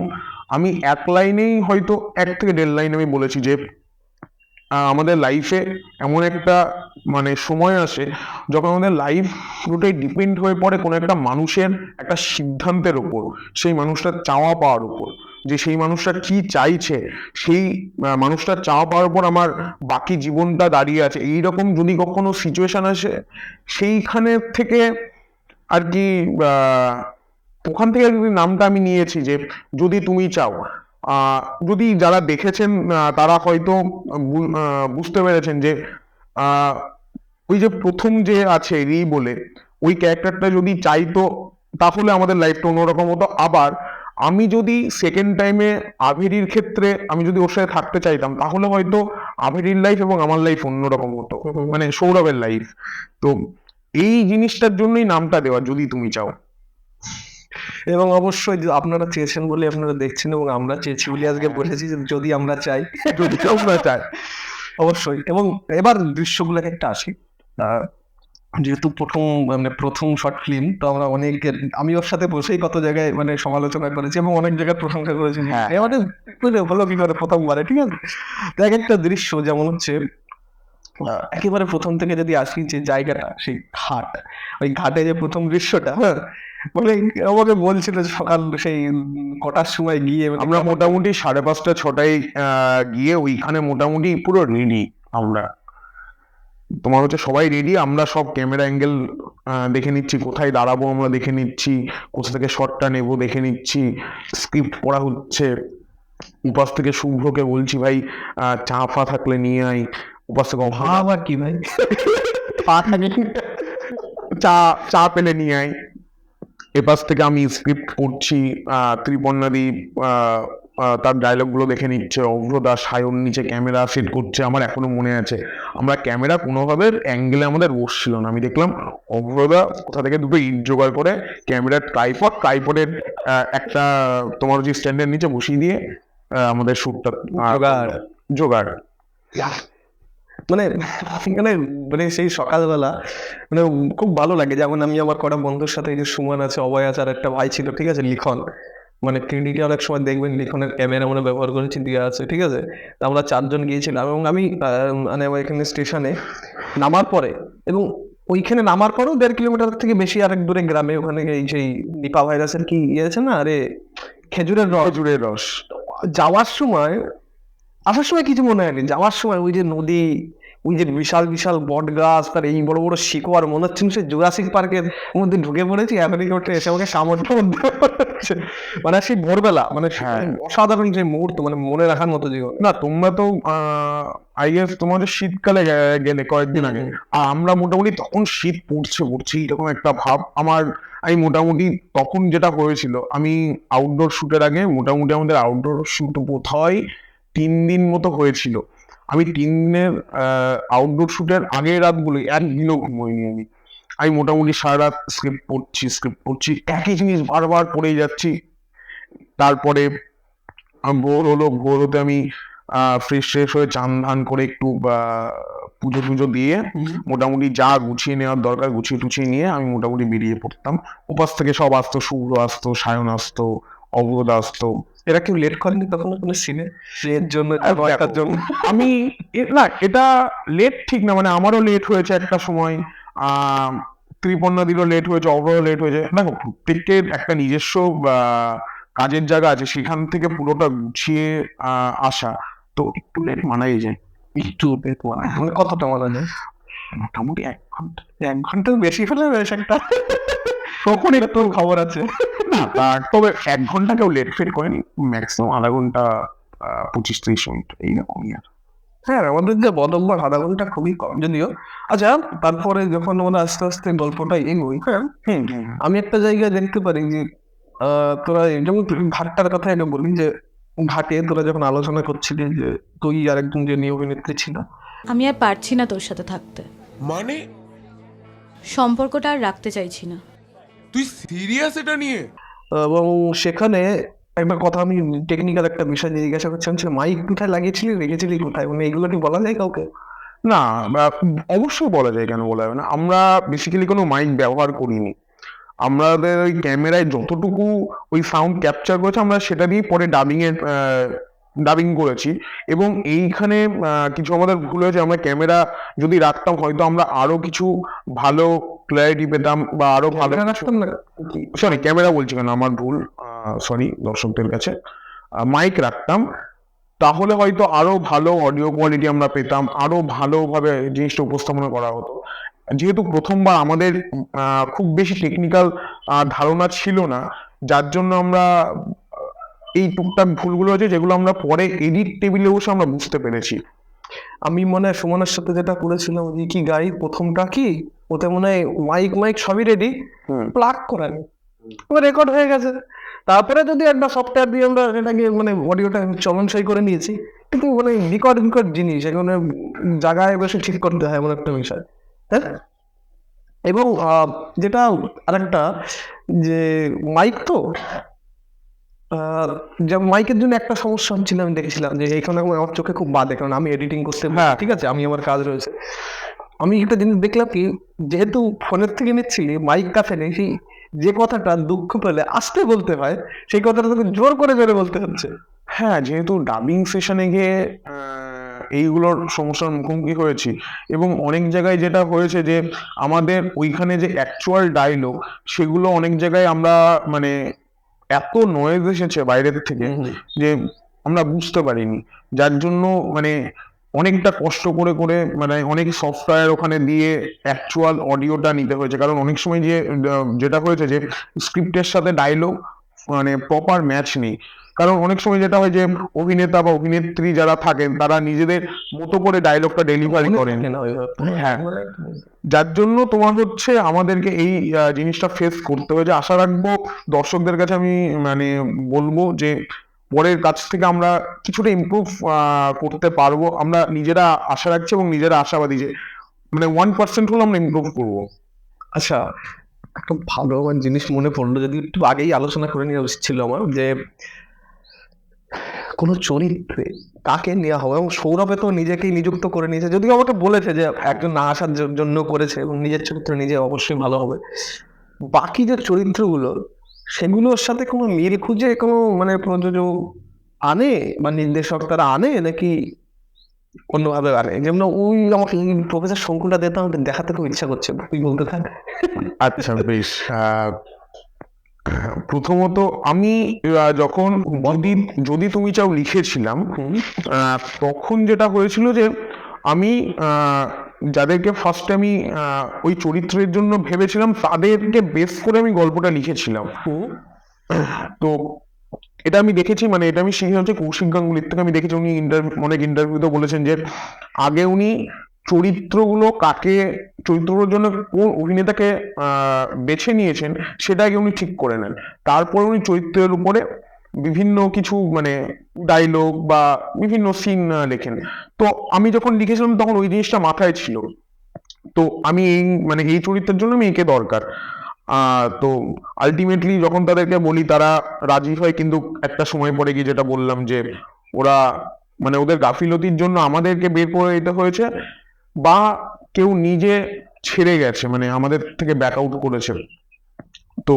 আমি এক লাইনেই হয়তো 1 থেকে 1.5 লাইন আমি বলেছি যে আমাদের লাইফে এমন একটা মানে সময় আসে যখন আমাদের লাইফ পুরোটাই ডিপেন্ড হয়ে পড়ে কোনো একটা মানুষের একটা সিদ্ধান্তের উপর, সেই মানুষটার চাওয়া পাওয়ার উপর, যে সেই মানুষটা কি চাইছে, সেই মানুষটার চাওয়া পাওয়ার উপর আমার বাকি জীবনটা দাঁড়িয়ে আছে। এইরকম যদি কখনো সিচুয়েশন আসে, সেইখানে থেকে আর কি ওখান থেকে যদি নামটা আমি নিয়েছি যে যদি তুমি চাও। যদি যারা দেখেছেন তারা হয়তো বুঝতে পেরেছেন যে আহ, ওই যে প্রথম যে আছে রি বলে, ওই ক্যারেক্টারটা যদি চাইতো তাহলে আমাদের লাইফটা অন্যরকম হতো। আবার আমি যদি সেকেন্ড টাইমে আভেরির ক্ষেত্রে আমি যদি ওর সাথে থাকতে চাইতাম, তাহলে হয়তো আভেরির লাইফ এবং আমার লাইফ অন্যরকম হতো, মানে সৌরভের লাইফ। তো এই জিনিসটার জন্যই নামটা দেওয়া, যদি তুমি চাও। এবং অবশ্যই যে আপনারা চেয়েছেন বলে আপনারা দেখছেন, এবং আমরা চেয়েছি বলে আজকে বলেছি যে যদি আমরা চাই। যদি আমরা চাই অবশ্যই। এবং এবার দৃশ্যগুলোর একটা আসি। যেহেতু প্রথম শর্ট ফিল্ম, তো আমরা আমি ওর সাথে বসেই কত জায়গায় মানে সমালোচনা করেছি এবং অনেক জায়গায় প্রশংসা করেছি। হ্যাঁ। এবারে হলো কি করে প্রথমবারে, ঠিক আছে? তো এক একটা দৃশ্য যেমন হচ্ছে একেবারে প্রথম থেকে যদি আসি, যে জায়গাটা সেই ঘাট, ওই ঘাটে যে প্রথম দৃশ্যটা, হ্যাঁ, মানে আমাকে বলছিল যে সকাল সেই কটার সময় গিয়ে আমরা মোটামুটি 5:30-6টায় গিয়ে ওইখানে মোটামুটি পুরো রেডি। আমরা তোমার হচ্ছে সবাই রেডি, আমরা সব ক্যামেরা অ্যাঙ্গেল দেখে নিচ্ছি, কোথায় দাঁড়াবো আমরা দেখে নিচ্ছি, কোথা থেকে শটটা নেবো দেখে নিচ্ছি, স্ক্রিপ্ট পড়া হচ্ছে। উপাস থেকে শুভ্রকে বলছি ভাই চা ফা থাকলে নিয়ে আই। উপাস থেকে আবার কি ভাই, চা চা পেলে নিয়ে আই। এপাশ থেকে আমি স্ক্রিপ্ট পড়ছি, ত্রিপর্ণাদি তার ডায়লগ গুলো দেখে নিচ্ছে, অভ্রদা সায়ন নিচে ক্যামেরা সেট করছে। আমার এখনো মনে আছে, আমরা ক্যামেরা কোনোভাবে অ্যাঙ্গেলে আমাদের বসছিল না। আমি দেখলাম অভ্রদা কোথা থেকে দুটো ইট জোগাড় করে ক্যামেরার ট্রাইপডের একটা তোমার যে স্ট্যান্ডের নিচে বসিয়ে দিয়ে আমাদের শ্যুটটা জোগাড়। মানে মানে মানে সেই সকালবেলা মানে খুব ভালো লাগে। যেমন আমি আমার কটা বন্ধুর সাথে, এই যে সুমন আছে, অভয় আছে, আর একটা ভাই ছিল, ঠিক আছে, লিখন, মানে ক্রেডিটে অনেক সময় দেখবেন লিখনের ক্যামেরা মানে ব্যবহার করেছি দেওয়া আছে, ঠিক আছে। তো আমরা 4জন গিয়েছিলাম, এবং আমি মানে আমার এখানে স্টেশনে নামার পরে, এবং ওইখানে নামার পরেও 1.5 কিলোমিটার থেকে বেশি আরেক দূরে গ্রামে, ওখানে এই সেই নিপা ভাইরাসের কি ইয়ে আছে না, আরে খেজুরের রস। যাওয়ার সময়, আসার সময় কিছু মনে হয়নি, যাওয়ার সময় ওই যে নদী, ওই যে বিশাল বিশাল বট গাছ, তার এই বড় বড় শিকড়, মনে হচ্ছে সে জুরাসিক পার্কের মধ্যে ঢুকে পড়েছি। আমেরিকা এসে আমাকে সামর্থ্য মানে সেই ভোরবেলা, মানে অসাধারণ যে মুহূর্ত, মানে মনে রাখার মতো জীবন। না, তোমরা তো আই গেস তোমাদের শীতকালে গেলে কয়েকদিন আগে, আর আমরা মোটামুটি তখন শীত পড়ছে এরকম একটা ভাব আমার। আমি মোটামুটি তখন যেটা হয়েছিল, আমি আউটডোর শুটের আগে মোটামুটি আমাদের আউটডোর শুট বোধহয় 3 দিন মতো হয়েছিল। আমি 3 দিনের আউটডোর শুটের আগের রাতগুলো একদিনও ঘুমোইনি আমি মোটামুটি সারা রাত স্ক্রিপ্ট পড়ছি, একই জিনিস বারবার পড়েই যাচ্ছি। তারপরে ভোর হতে আমি ফ্রেশ হয়ে চান ধান করে একটু পুজো দিয়ে মোটামুটি যা গুছিয়ে নেওয়ার দরকার গুছিয়ে নিয়ে আমি মোটামুটি বেরিয়ে পড়তাম। উপাস থেকে সব আসতো, শুভ্র আসতো, সায়ন আসতো, অবরোধ আসতো। এরা কেউ লেট করেনি তখন কোনো সিনে এর জন্য, আমি না, এটা লেট ঠিক না, মানে আমারও লেট হয়েছে একটা সময়, ত্রিপর্ণাদিরও লেট হয়েছে, অবরোধ লেট হয়েছে। দেখো, প্রত্যেকের একটা নিজস্ব কাজের জায়গা আছে, সেখান থেকে পুরোটা গুছিয়ে আসা, তো একটু লেট মানাই যায়। একটু লেট মানায়, কতটা মানা যায়? মোটামুটি 1 ঘন্টার বেশি হলে বেশ একটা তখন একটু খবর আছে না। তবে 1 ঘন্টা কেউ লেট ফেট করেনি, ম্যাক্সিমাম আধা ঘন্টা 25-30 মিনিট এইরকমই। আর হ্যাঁ, আমাদের যে বদলবার আধা ঘন্টা খুবই কম যদিও। আচ্ছা, তারপরে যখন আমরা আস্তে আস্তে গল্পটা এগোই, হ্যাঁ, আমি একটা জায়গায় দেখতে পারি যে তোরা যেমন ঘাটটার কথা এটা বলি, যে ঘাটে তোরা যখন আলোচনা করছিলি যে তুই আর একজন যে নিয়ে অভিনেত্রী ছিল, আমি আর পারছি না তোর সাথে থাকতে, মানে সম্পর্কটা আর রাখতে চাইছি না। তুই সিরিয়াস এটা নিয়ে? এবং সেখানে একটা কথা আমি টেকনিক্যাল একটা বিষয় জিজ্ঞাসা করছিলাম, যে মাইক কোথায় লাগিয়েছিলি, রেখেছিলি কোথায়, মানে এগুলো কি বলা যায় কাউকে? না, অবশ্যই বলা যায়, কেন বলা যাবে না। আমরা বেসিক্যালি কোনো মাইক ব্যবহার করিনি। আমাদের ওই ক্যামেরায় যতটুকু ওই সাউন্ড ক্যাপচার করেছে আমরা সেটা দিয়ে পরে ডাবিং করেছি। এবং এইখানে কিছু আমাদের ভুল হয়েছে, আমরা ক্যামেরা যদি রাখতাম হয়তো আমরা আরো কিছু ভালো ক্ল্যারিটি পেতাম বা আরো ভালো রাখতাম না? সরি, ক্যামেরা বলছি কেন, আমার ভুল, সরি দর্শকদের কাছে, মাইক রাখতাম, তাহলে হয়তো আরো ভালো অডিও কোয়ালিটি আমরা পেতাম, আরো ভালোভাবে জিনিসটা উপস্থাপনা করা হতো। যেহেতু প্রথমবার আমাদের খুব বেশি টেকনিক্যাল ধারণা ছিল না, যার জন্য আমরা এই টুকটাক ভুলগুলো হয়েছে, যেগুলো আমরা পরে এডিট টেবিলে বসে আমরা বুঝতে পেরেছি। আমি মনে হয় সুমনের সাথে যেটা করেছিলাম, ওই কি গাড়ি প্রথমটা কি, ওতে মনে হয় মাইক সবই রেডি, প্লাগ করা নেই, রেকর্ড হয়ে গেছে। তারপরে যদি একটা সফটওয়্যার দিয়ে আমরা সেটাকে মানে অডিওটা চলনসই করে নিয়েছি, কিন্তু মানে রেকর্ড জিনিস এখানে জায়গায় বসে ঠিক করতে হয় এমন একটা বিষয়, তাই না? এবং যেটা আরেকটা, যে মাইক তো যে মাইকের জন্য একটা সমস্যা হচ্ছিল, আমি দেখেছিলাম যে এখানে আমার চোখে খুব বাধে, কারণ আমি এডিটিং করতে, হ্যাঁ ঠিক আছে, আমি আমার কাজ রয়েছে। আমি একটা জিনিস দেখলাম কি, যেহেতু ফোনের থেকে নিচ্ছি, মাইক কাছে নেই, সেই যে কথাটা দুঃখ পেলে আস্তে বলতে হয়, সেই কথাটা তোকে জোর করে জোরে বলতে হচ্ছে। হ্যাঁ, যেহেতু ডাবিং সেশনে গিয়ে এইগুলোর সমস্যার মুখোমুখি হয়েছি, এবং অনেক জায়গায় যেটা হয়েছে যে আমাদের ওইখানে যে অ্যাকচুয়াল ডায়লগ, সেগুলো অনেক জায়গায় আমরা মানে এত নয়েজ এসেছে বাইরের থেকে যে আমরা বুঝতে পারিনি, যার জন্য মানে অনেকটা কষ্ট করে করে মানে অনেক সফটওয়্যার ওখানে দিয়ে অ্যাকচুয়াল অডিওটা নিতে হয়েছে। কারণ অনেক সময় যেটা হয়েছে যে স্ক্রিপ্টের সাথে ডায়লগ মানে প্রপার ম্যাচ নেই। কারণ অনেক সময় যেটা হয় যে অভিনেতা বা অভিনেত্রী যারা থাকেন তারা নিজেদের মতো করে ডায়লগটা ডেলিভারি করেন, হ্যাঁ, যার জন্য তোমার হচ্ছে আমাদেরকে এই জিনিসটা ফেস করতে হয়েছে। আশা রাখবো দর্শকদের কাছে আমি মানে বলবো যে পরের কাছ থেকে আমরা কিছুটা ইমপ্রুভ করতে পারবো, আমরা নিজেরা আশা রাখছি এবং নিজেরা আশাবাদী যে মানে 1% হলে আমরা ইমপ্রুভ করবো। আচ্ছা, একটা ভালো আমার জিনিস মনে পড়লো, যদি একটু আগেই আলোচনা করে নেওয়া উচিত ছিল আমার, যে কোনো চরিত্রে কাকে নেওয়া হবে, এবং সৌরভে তো নিজেকেই নিযুক্ত করে নিয়েছে, যদিও আমাকে বলেছে যে একজন না আসার জন্য করেছে, এবং নিজের চরিত্র নিজে অবশ্যই ভালো হবে। বাকি যে চরিত্রগুলো, সেগুলোর সাথে কোনো মিল খুঁজে কোনো মানে প্রযোজক আনে বা নির্দেশক তারা আনে, নাকি অন্যভাবে আনে? যেমন ওই আমাকে প্রফেসর শঙ্কুটা দিতে আমাকে দেখাতে খুব ইচ্ছা করছে, তুই বলতে থাক। আচ্ছা, বেশ। প্রথমত আমি যখন যদি তুমি চাও লিখেছিলাম, তখন যেটা হয়েছিল যে আমি যাদেরকে ফার্স্টে আমি ওই চরিত্রের জন্য ভেবেছিলাম তাদেরকে বেস করে আমি গল্পটা লিখেছিলাম। তো এটা আমি দেখেছি, মানে এটা আমি শিখে হচ্ছে কৌশিক গাঙ্গুলির থেকে। আমি দেখেছি উনি অনেক ইন্টারভিউতে বলেছেন যে আগে উনি চরিত্রগুলোর জন্য কোন অভিনেতাকে বেছে নিয়েছেন সেটা আগে উনি ঠিক করে নেন, তারপর উনি চরিত্রের উপরে বিভিন্ন কিছু মানে ডায়লগ বা বিভিন্ন সিন লেখেন। তো আমি যখন লিখেছিলাম তখন ওই জিনিসটা মাথায় ছিল, তো আমি এই চরিত্রের জন্য আমি একে দরকার। তো আলটিমেটলি যখন তাদেরকে বলি তারা রাজি হয়, কিন্তু একটা সময় পরে গিয়ে যেটা বললাম যে ওরা মানে ওদের গাফিলতির জন্য আমাদেরকে বের করে দিতে হয়েছে, বা কেউ নিজে ছেড়ে গেছে, মানে আমাদের থেকে ব্যাক আউট করেছে। তো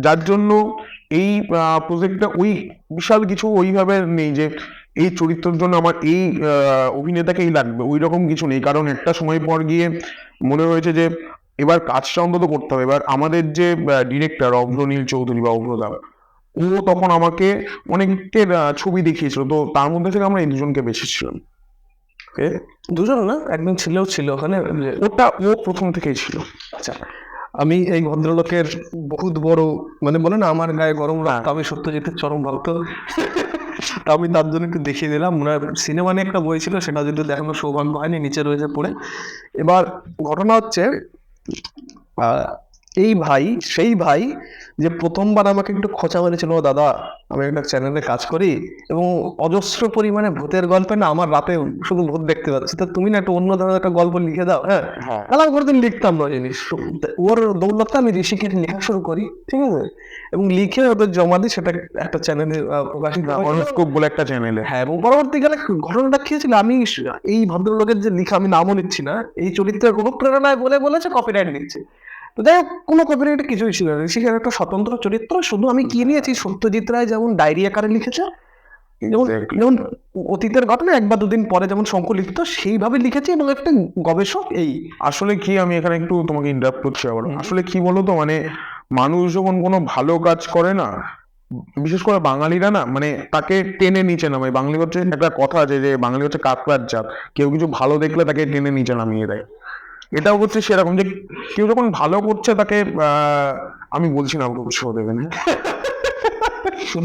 যার জন্য এই প্রজেক্টটা ওই বিশাল কিছু ওইভাবে নেই যে এই চরিত্রের জন্য আমার এই অভিনেতাকেই লাগবে, ওই রকম কিছু নেই। কারণ একটা সময় পর গিয়ে মনে হয়েছে যে এবার কাজটা অন্তত করতে হবে। এবার আমাদের যে ডিরেক্টর অভ্রনীল চৌধুরী বা অভ্রদা, ও তখন আমাকে অনেকের ছবি দেখিয়েছিল, তো তার মধ্যে থেকে আমরা এই দুজনকে বেছেছিলাম। দুজন না, একজন ছিল ওখানে, ও প্রথম থেকেই ছিল। আচ্ছা, আমি এই ভদ্রলোকের বহুত বড় মানে বলে না আমার গায়ে গরম রক্ত, আমি সত্যজিতের চরম ভক্ত। আমি তার জন্য একটু দেখিয়ে দিলাম। ওনার সিনেমা নিয়ে একটা বই ছিল, সেটা যদি দেখানোর সৌভাগ্য হয়নি, নিচে রয়েছে পড়ে। এবার ঘটনা হচ্ছে এই ভাই সেই ভাই যে প্রথমবার আমাকে একটু খোঁচা মেরেছিল, "ও দাদা, আমি একটা চ্যানেলে কাজ করি এবং অজস্র পরিমাণে ভূতের গল্পে না আমার রাতে শুধু ভূত দেখতে পাচ্ছি, তো তুমি না একটু অন্য ধরনের একটা গল্প লিখে দাও।" হ্যাঁ, হ্যাঁ। তাহলে আমি কোনোদিন লিখতাম না জিনিস। ওর দৌলতে আমি ঋষিকেশ লেখা শুরু করি, ঠিক আছে, এবং লিখে ওদের জমা দিই, সেটা একটা চ্যানেলে প্রকাশিত হয়। হরোস্কোপ বলে একটা চ্যানেলে। হ্যাঁ, এবং পরবর্তীকালে ঘটনাটা কি হয়েছিল, আমি এই ভদ্রলোকের যে লিখা, আমি নামও নিচ্ছি না, এই চরিত্রের অনুপ্রেরণায় বলেছে কপিরাইট নিচ্ছে। তো যাই হোক, কোনো কপিরাইট কিছুই ছিল না, ঋষিকের একটা স্বতন্ত্র চরিত্র। শুধু আমি কি নিয়েছি, সত্যজিৎ রায় যেমন ডায়েরি আকারে লিখেছে, যেমন Exactly. যেমন অতীতের ঘটনা এক বা দুদিন পরে যেমন সংকলিত, সেইভাবে লিখেছি, এবং একটা গবেষক এই। আসলে কি, আমি এখানে একটু তোমাকে ইন্টারাপ্ট করছি আবার। আসলে কি বলতো, মানে মানুষ যখন কোনো ভালো কাজ করে না, বিশেষ করে বাঙালিরা না, মানে তাকে টেনে নিচে নামায়। বাঙালি হচ্ছে একটা কথা আছে যে বাঙালি হচ্ছে কাকড়ার জাত, কেউ কিছু ভালো দেখলে তাকে টেনে নিচে নামিয়ে দেয়। এটাও হচ্ছে সেরকম যে কেউ যখন ভালো করছে তাকে আমি বলছি না আমাকে উৎসাহ দেবেন,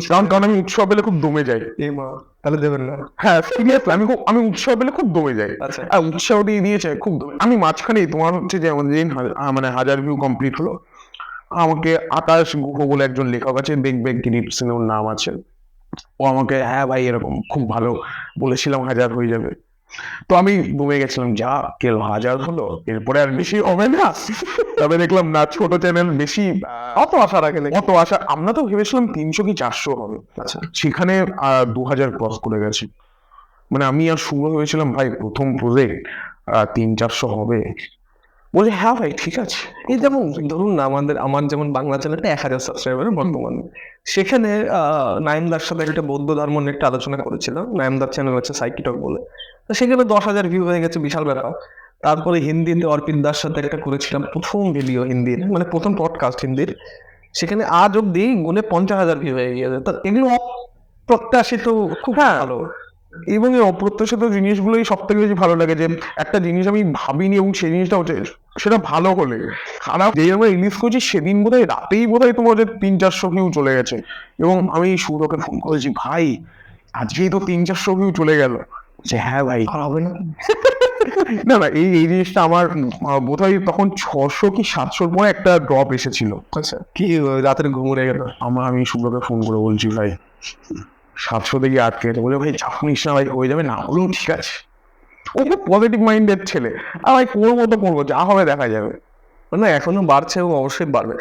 কারণ কারণ আমি উৎসব পেলে খুব দমে যাই। এই মা, তাহলে দেবেন না? হ্যাঁ সিরিয়াসলি, আমি উৎসব পেলে খুব দমে যাই। আচ্ছা। আর উৎসাহ দিয়ে দিয়েছে খুব আমি মাঝখানেই তোমার হচ্ছে যে আমাদের যেদিন মানে 1000 ভিউ কমপ্লিট হলো, আমাকে আকাশ গুহ বলে একজন লেখক আছে, দেখবে কিরিট সিনেমার নাম আছে, ও আমাকে, হ্যাঁ ভাই এরকম খুব ভালো বলেছিলাম 1000 হয়ে যাবে। তো আমি দমে গেছিলাম, যা কেল 1000 হলো, এরপরে আর বেশি হবে না। তবে দেখলাম না, ছোট চ্যানেল বেশি অত আশা রাখে নাকি? অত আশা, আমরা তো ভেবেছিলাম 300 কি 400 হবে, আচ্ছা। সেখানে 2000 ক্রস করে গেছে। মানে আমি আর শুভ হয়েছিলাম, ভাই প্রথম প্রজেক্ট 300-400 হবে। বলে হ্যাঁ ভাই ঠিক আছে। এই যেমন ধরুন না, আমার যেমন বাংলা চ্যানেলটা 1000 সাবস্ক্রাইবার বর্তমানে, সেখানে নাইমদার সাথে একটা বৌদ্ধ ধর্ম নিয়ে একটা আলোচনা করেছিলাম। নাইমদার চ্যানেল হচ্ছে সাইকিটক বলে, তো সেখানে 10,000 ভিউ হয়ে গেছে, বিশাল ব্যাপার। তারপরে হিন্দিতে অর্পিত দার সাথে একটা করেছিলাম, প্রথম ভিডিও হিন্দির, মানে প্রথম পডকাস্ট হিন্দির, সেখানে আজ অব্দি গুনে 50,000 ভিউ হয়ে গিয়েছে। তো এগুলো অপ্রত্যাশিত, খুব ভালো। এবং এই অপ্রত্যাশিত জিনিসগুলোই সব থেকে বেশি ভালো লাগে, যে একটা জিনিস আমি ভাবিনি এবং সেই জিনিসটা হচ্ছে, সেটা ভালো হলে। খারাপ যেই আমরা রিলিজ করছি সেদিন বোধহয় রাতেই বোধহয় তোমাদের 300-400 ভিউ চলে গেছে, এবং আমি সুরকে ফোন করেছি, ভাই আজকেই তো 300-400 ভিউ চলে গেল। যে হ্যাঁ ভাই, আর হবে না? না না, এই জিনিসটা আমার বোধহয় তখন 600 কি 700 পরে একটা ড্রপ এসেছিল। আচ্ছা, কি রাতের ঘুম উড়ে গেল? আমি সুব্রতকে ফোন করে বলছি, ভাই 700 থেকে আটকে গেছে। বলে ভাই চাপ নিস না ভাই, হয়ে যাবে, না হলেও ঠিক আছে। ও খুব পজিটিভ মাইন্ডের ছেলে, আর ভাই করবো তো করবো, যা হবে দেখা যাবে। না, এখনো বাড়ছে এবং অবশ্যই বাড়বে।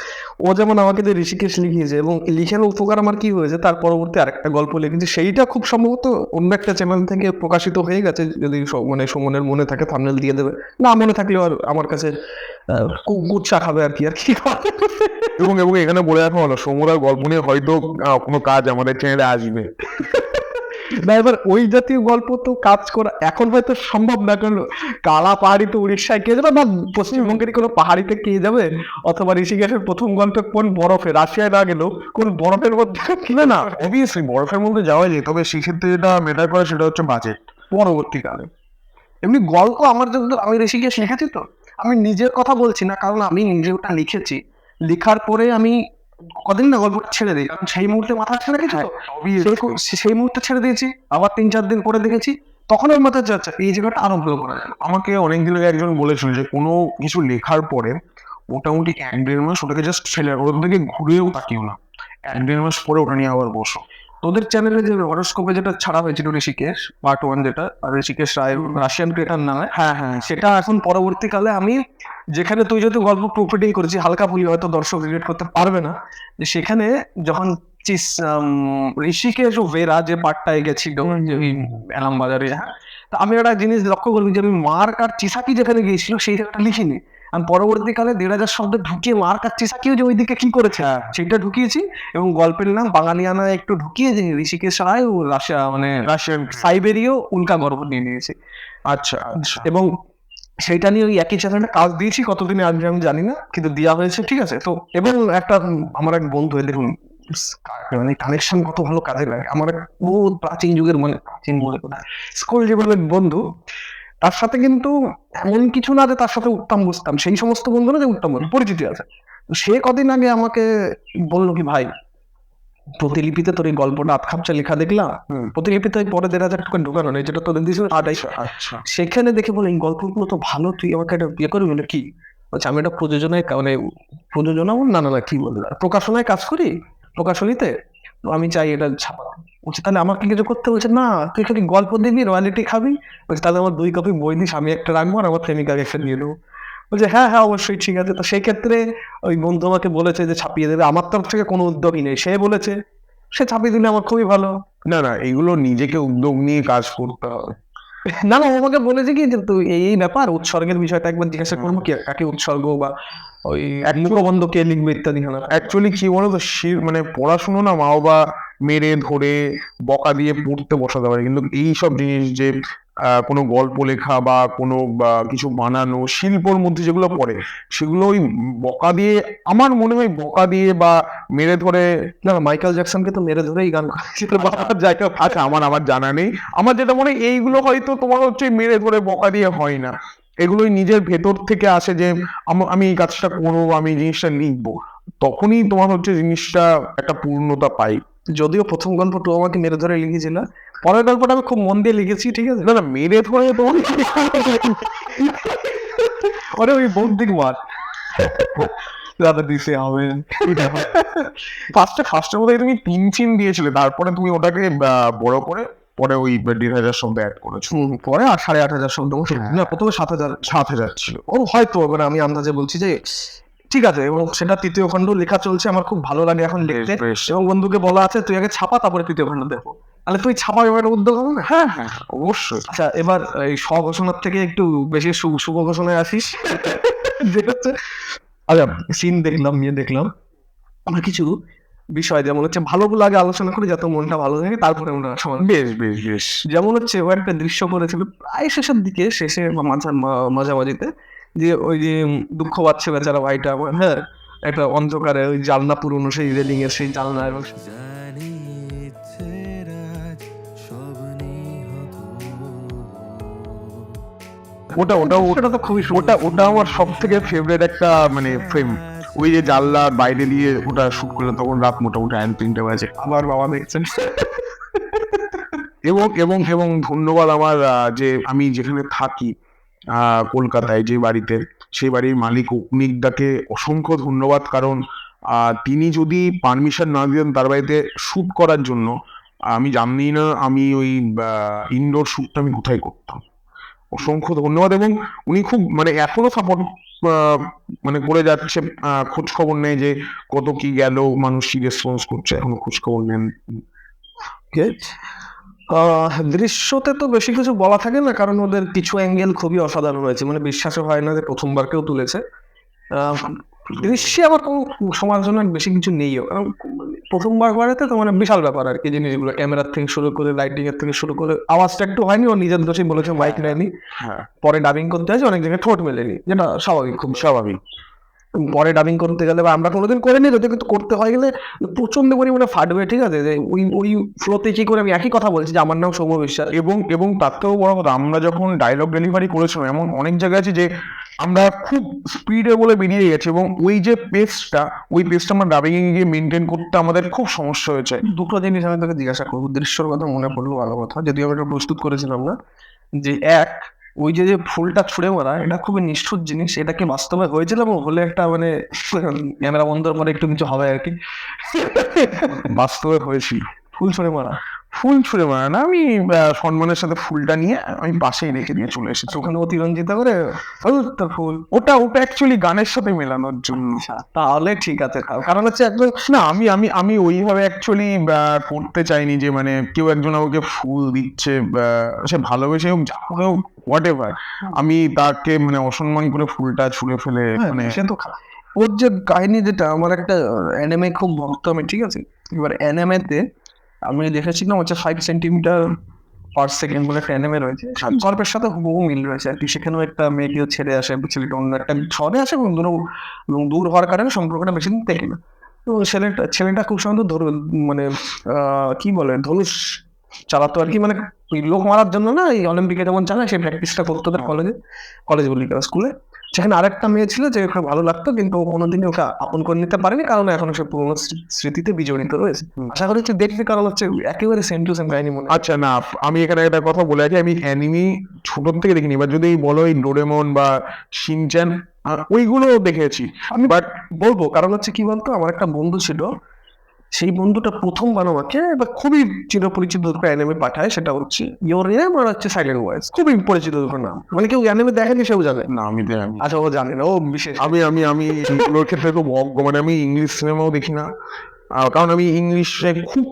ও যেমন আমাকে যে ঋষিকেশ লিখিয়েছে, এবং লিখার উপকার আমার কি হয়েছে, তার পরবর্তী আরেকটা গল্প লিখেছি, সেইটা খুব সম্ভবত অন্য একটা চ্যানেল থেকে প্রকাশিত হয়ে গেছে। যদি মানে সুমনের মনে থাকে থাম্বনেল দিয়ে দেবে, না মনে থাকলেও আর আমার কাছে কুচ্চা খাবে আর কি এবং এখানে বলে রাখা হলো, সমুদার গল্প নিয়ে হয়তো কোনো কাজ আমাদের চ্যানেলে আসবে। না, এবার ওই জাতীয় গল্প তো কাজ করা এখন হয়তো সম্ভব না, কারণ কালা পাহাড়ি তো উড়িষ্যায় কে যাবে, বা পশ্চিমবঙ্গের কোনো পাহাড়িতে কে যাবে, অথবা ঋষিকেশের প্রথম গল্প কোন বরফে, রাশিয়ায় না গেলেও কোন বরফের মধ্যে না অবভিয়াসলি বরফের মধ্যে যাওয়া যায়, তবে সেক্ষেত্রে যেটা ম্যাটার করে সেটা হচ্ছে বাজেট। পরবর্তীকালে এমনি গল্প আমার যখন আমি ঋষিকেশ লিখেছি, তো আমি নিজের কথা বলছি না, কারণ আমি নিজে ওটা লিখেছি, লেখার পরে আমি কদিন না গল্পটা ছেড়ে দিই, কারণ সেই মুহূর্তে মাথা ছেড়ে গেছে, সেই মুহূর্তে ছেড়ে দিয়েছি, আবার 3-4 দিন পরে দেখেছি, তখন আমার মাথায় যাচ্ছে এই জায়গাটা আরো ভালো করা যায়। আমাকে অনেকদিন আগে একজন বলেছিল যে কোনো কিছু লেখার পরে মোটামুটি 1-1.5 মাস ওটাকে জাস্ট ফেলে রাখো, ওর দিকে ঘুরেও তাকিও না, 1-1.5 মাস পরে ওটা নিয়ে আবার বসো। তোদের চ্যানেলে যে হরোস্কোপে যেটা ছাড়া হয়েছিল ঋষিকেশ পার্ট 1, যেটা আর ঋষিকেশ রায় রাশিয়ান ক্রিয়েটার নামে, হ্যাঁ সেটা এখন পরবর্তীকালে আমি, যেখানে তুই যদি গল্প প্রুফরিডিং করেছি হালকা ফুলি, হয়তো দর্শক রিলেট করতে পারবে না, যে সেখানে যখন ঋষিকেশ ও ভেরা যে পার্টটায় গেছিল যে ওই এলাম বাজারে, হ্যাঁ, তা আমি একটা জিনিস লক্ষ্য করবি যে আমি মার্ক আর চিসাকি যেখানে গিয়েছিল সেই জায়গাটা লিখিনি, আমি পরবর্তীকালে 1,500 শব্দ ঢুকিয়ে মার্ক আর চিসাকিও যে ওইদিকে কি করেছে সেইটা ঢুকিয়েছি, এবং গল্পের নাম বাঙালিয়ানা একটু ঢুকিয়ে যে ঋষিকেশ রায় ও রাশিয়া মানে রাশিয়ান। সাইবেরীয় উল্কা গর্ভ নিয়ে নিয়েছি। আচ্ছা আচ্ছা। এবং সেইটা নিয়ে ওই একই চ্যানেলে কাজ দিয়েছি, কতদিনে আসবে আমি জানি না, কিন্তু দেওয়া হয়েছে, ঠিক আছে। তো এবং একটা আমার এক বন্ধু, দেখুন মানে কানেকশন কত ভালো কাজে লাগে, আমার এক বহু প্রাচীন যুগের, মানে প্রাচীন বলে কথা, স্কুল জীবনের বন্ধু, তার সাথে কিন্তু এমন কিছু না যে তার সাথে উঠতাম বসতাম, সেই সমস্ত বন্ধু না যে উঠতাম বসতাম, পরিচিতি আছে। তো সে কদিন আগে আমাকে বললো কি, ভাই প্রতিলিপিতে তোর এই গল্পটা আধখাপচা লেখা দেখলাম, প্রতিলিপিতে ওই পরে 1,500 টাকা ঢোকানো নেই, যেটা তোদের দিয়েছিল 2,500। আচ্ছা সেখানে দেখে বলে এই গল্পগুলো তো ভালো, তুই আমাকে একটা বিয়ে করবি? বলে কি? বলছে আমি একটা প্রযোজনা না কি বলবো, প্রকাশনায় কাজ করি, প্রকাশনীতে, তো আমি চাই এটা ছাপা। বলছে তাহলে আমাকে কিছু করতে, বলছে না তুই খালি গল্প দিবি, রয়্যালিটি খাবি। বলছে তাহলে আমার 2 কপি বই দিস, আমি একটা রাখবো আর আমার প্রেমিকাকে একটা দিয়ে দেবো। বলছে হ্যাঁ হ্যাঁ অবশ্যই ঠিক আছে। তো সেই ক্ষেত্রে ওই বন্ধু আমাকে বলেছে যে ছাপিয়ে দেবে, আমার তরফ থেকে কোনো উদ্যোগই নেই, সে বলেছে, সে ছাপিয়ে দিলে আমার খুবই ভালো। না না, এগুলো নিজেকে উদ্যোগ নিয়ে কাজ করতে হবে। না না, ও আমাকে বলেছে কি যে তুই এই ব্যাপার উৎসর্গের বিষয়টা একবার জিজ্ঞাসা করবো, কি কাকে উৎসর্গ বা ওই এক মুখবন্ধ কে লিখবে ইত্যাদি। হলো অ্যাকচুয়ালি কি বলতো, মানে পড়াশুনো না মা বাবা মেরে ধরে বকা দিয়ে পড়তে বসাতে পারে, কিন্তু এই সব জিনিস যে কোনো গল্প লেখা বা কোনো কিছু বানানো শিল্পর মধ্যে যেগুলো পড়ে, সেগুলো ওই বকা দিয়ে, আমার মনে হয় বকা দিয়ে বা মেরে ধরে। না না, মাইকেল জ্যাকসনকে তো মেরে ধরেই গান করেছিল বাবার জায়গা। আচ্ছা, আমার জানা নেই। আমার যেটা মনে হয় এইগুলো হয়তো তোমার হচ্ছে মেরে ধরে বকা দিয়ে হয় না, এগুলোই নিজের ভেতর থেকে আসে যে আমি এই কাজটা করবো, আমি এই জিনিসটা লিখবো, তখনই তোমার হচ্ছে জিনিসটা একটা পূর্ণতা পাই। যদিও প্রথম গল্প তো আমাকে মেরে ধরে লিখেছিল, পরের গল্পটা আমি খুব মন দিয়ে লিখেছি, ঠিক আছে। না না, মেরে ধরে তোমার ওরে ওই বৌদ্ধিক মার দাদা দিছে হবে। ফার্স্টের মধ্যে তুমি 3 দিয়েছিলে, তারপরে তুমি ওটাকে বড় করে পরে ওই 1,500 শব্দ অ্যাড করেছো। পরে আর 8,500 শব্দ না, প্রথমে 7,000 ছিল। ও হয়তো, মানে আমি আন্দাজে বলছি যে ঠিক আছে। এবং সেটা 3য় খণ্ড লেখা চলছে, আমার খুব ভালো লাগে এখন লিখতে। বেশ। এবং বন্ধুকে বলা আছে তুই আগে ছাপা, তারপরে 3য় খণ্ড দেখো। তাহলে তুই ছাপা এবার উদ্যোগ হবে না? হ্যাঁ হ্যাঁ, অবশ্যই। আচ্ছা, এবার এই স্বঘোষণার থেকে একটু বেশি শুভ ঘোষণায় আসিস। যেটা হচ্ছে, আচ্ছা সিন দেখলাম, আমরা কিছু বিষয় যেমন হচ্ছে ভালো আগে আলোচনা করি যাতে মনটা ভালো থাকে, তারপরে আমরা সমাধান। বেশ বেশ বেশ। যেমন হচ্ছে ও একটা দৃশ্য করেছিল প্রায় শেষের দিকে, বা মাঝামাঝিতে, যে ওই যে দুঃখ পাচ্ছে বেচারা ভাইটা আমার, হ্যাঁ, একটা অন্ধকারে ওই জানলা পুরনো সেই রেলিং এর সেই জানলা, এবং সেটা তো খুবই ওটা আমার সব থেকে ফেভারিট একটা মানে ফ্রেম। ওই যে জানলার বাইরে দিয়ে ওটা শুট করলো, তখন রাত মোটামুটি 3:30 বাজে। আবার বাবা দেখছেন। এবং এবং এবং ধন্যবাদ আমার যে আমি যেখানে থাকি কলকাতায় যে বাড়িতে, সেই বাড়ির মালিক অগ্নিকদাকে অসংখ্য ধন্যবাদ। কারণ তিনি যদি পারমিশন না দিতেন তার বাড়িতে শুট করার জন্য, আমি জানি না আমি ওই ইনডোর শুটটা আমি কোথায় করতাম। অসংখ্য ধন্যবাদ। এবং উনি খুব মানে এখনো সাপোর্ট মানে করে যাচ্ছে, খোঁজ খবর নেয় যে কত কি গেল, মানুষ কি রেসপন্স করছে, এখনো খোঁজ খবর নেন। দৃশ্যতে তো বেশি কিছু বলা থাকে না, কারণ ওদের কিছু অ্যাঙ্গেল খুবই অসাধারণ হয়েছে, মানে বিশ্বাসও হয় না যে প্রথমবার কেউ তুলেছে। দৃশ্যে আবার কোনো সমালোচনার বেশি কিছু নেইও, কারণ প্রথমবার করাতে তো মানে বিশাল ব্যাপার আর কি, জিনিসগুলো ক্যামেরার থেকে শুরু করে লাইটিং এর থেকে শুরু করে, আওয়াজটা একটু হয়নি, ও নিজের দোষে বলেছে মাইক নেয়নি, হ্যাঁ, পরে ডাবিং করতে হয়েছে, অনেক জায়গায় ঠোঁট মেলেনি, যেটা স্বাভাবিক, খুব স্বাভাবিক। পরে ডাবিং করতে গেলে বা আমরা কোনোদিন করিনি যদি, কিন্তু করতে হয় গেলে প্রচন্ড পরিমাণে ফাটবে, ঠিক আছে। যে ওই ফ্লোতে কি করে আমি একই কথা বলছি যে আমার নাম সৌম্য বিশ্বাস, এবং তার থেকেও বড় কথা, আমরা যখন ডায়লগ ডেলিভারি করেছিলাম, এমন অনেক জায়গায় আছে যে আমরা খুব স্পিডে বলে বেরিয়ে গেছে, এবং ওই যে পেসটা আমরা ডাবিং এ গিয়ে মেনটেন করতে আমাদের খুব সমস্যা হয়েছে। দুটো জিনিস আমি তোকে জিজ্ঞাসা করবো, দৃশ্যর কথা মনে পড়লো, ভালো কথা, যদিও আমি এটা প্রস্তুত করেছিলাম না, যে ওই যে ফুলটা ছুঁড়ে মারা, এটা খুবই নিষ্ঠুর জিনিস, এটা কি বাস্তবে হয়েছিল এবং হলে একটা মানে ক্যামেরা বন্ধর পরে একটু কিছু হবে আর কি? বাস্তবে হয়েছিল। ফুল ছুঁড়ে মারা না, আমি সম্মানের সাথে ফুলটা নিয়ে আমি পাশেই রেখে দিয়ে চলে এসেছি। ওখানে অতিরঞ্জিত করে তোর ফুল, ওটা অ্যাকচুয়ালি গানের সাথে মেলানোর জন্য। তাহলে ঠিক আছে, কারণ হচ্ছে একদম না, আমি ওইভাবে অ্যাকচুয়ালি করতে চাইনি যে মানে কেউ একজন আমাকে ফুল দিচ্ছে, সে ভালোবেসে হোক, যা হোক, হোয়াট এভার, আমি তাকে মানে অসম্মান করে ফুলটা ছুঁড়ে ফেলে মানে। সে তো ওর যে কাহিনী, যেটা আমার একটা অ্যানিমে খুব ভক্ত আমি, ঠিক আছে। এবার অ্যানিমেতে আমি দেখেছিলাম হচ্ছে 5 সেন্টিমিটার পার সেকেন্ড বলে একটা অ্যানিমে রয়েছে, গল্পের সাথে হুবহু মিল রয়েছে আর কি। সেখানেও একটা মেয়েকেও ছেড়ে আসে, ছেলেটা অন্য একটা শহরে আসে, এবং দূর হওয়ার কারণে সম্পর্কটা বেশি দিন দেখি না। তো ছেলেটা খুব সুন্দর মানে কি বলে ধনুষ চালাতো আর কি, মানে লোক মারার জন্য না, এই অলিম্পিকে যেমন চালায় সেই প্র্যাকটিসটা করতো তার কলেজ বলি স্কুলে। সেখানে আরেকটা মেয়ে ছিল যে ওকে ভালো লাগতো, কিন্তু কোনোদিনই ওকে আপন করে নিতে পারেনি, কারণ এখনো সে পুরোনো স্মৃতিতে বিজড়িত রয়েছে। আশা করি হচ্ছে দেখবে, কারণ হচ্ছে একেবারে সেম টু সেম কাহিনী মনে। আচ্ছা, না, আমি এখানে একটা কথা বলে আছি, আমি অ্যানিমি ছোট থেকে দেখিনি। এবার যদি বলো এই ডোরেমন বা শিনচ্যান, ওইগুলো দেখেছি আমি বাট বলবো, কারণ হচ্ছে কি বলতো, আমার একটা বন্ধু ছিল, সেই বন্ধুটা প্রথমবার আমাকে এবার খুবই চিরপরিচিত দুটো অ্যানিমে পাঠায়, সেটা হচ্ছে ইয়োর নেম আর হচ্ছে সাইলেন্ট ভয়েস, খুবই পরিচিত দুটো নাম, মানে কেউ অ্যানিমে দেখেনি সেও জানে। না আমি আচ্ছা, ও জানে না, ও বিশেষ। আমি আমি আমি এইগুলোর ক্ষেত্রে খুব অজ্ঞ, মানে আমি ইংলিশ সিনেমাও দেখি না, কারণ আমি ইংলিশে খুব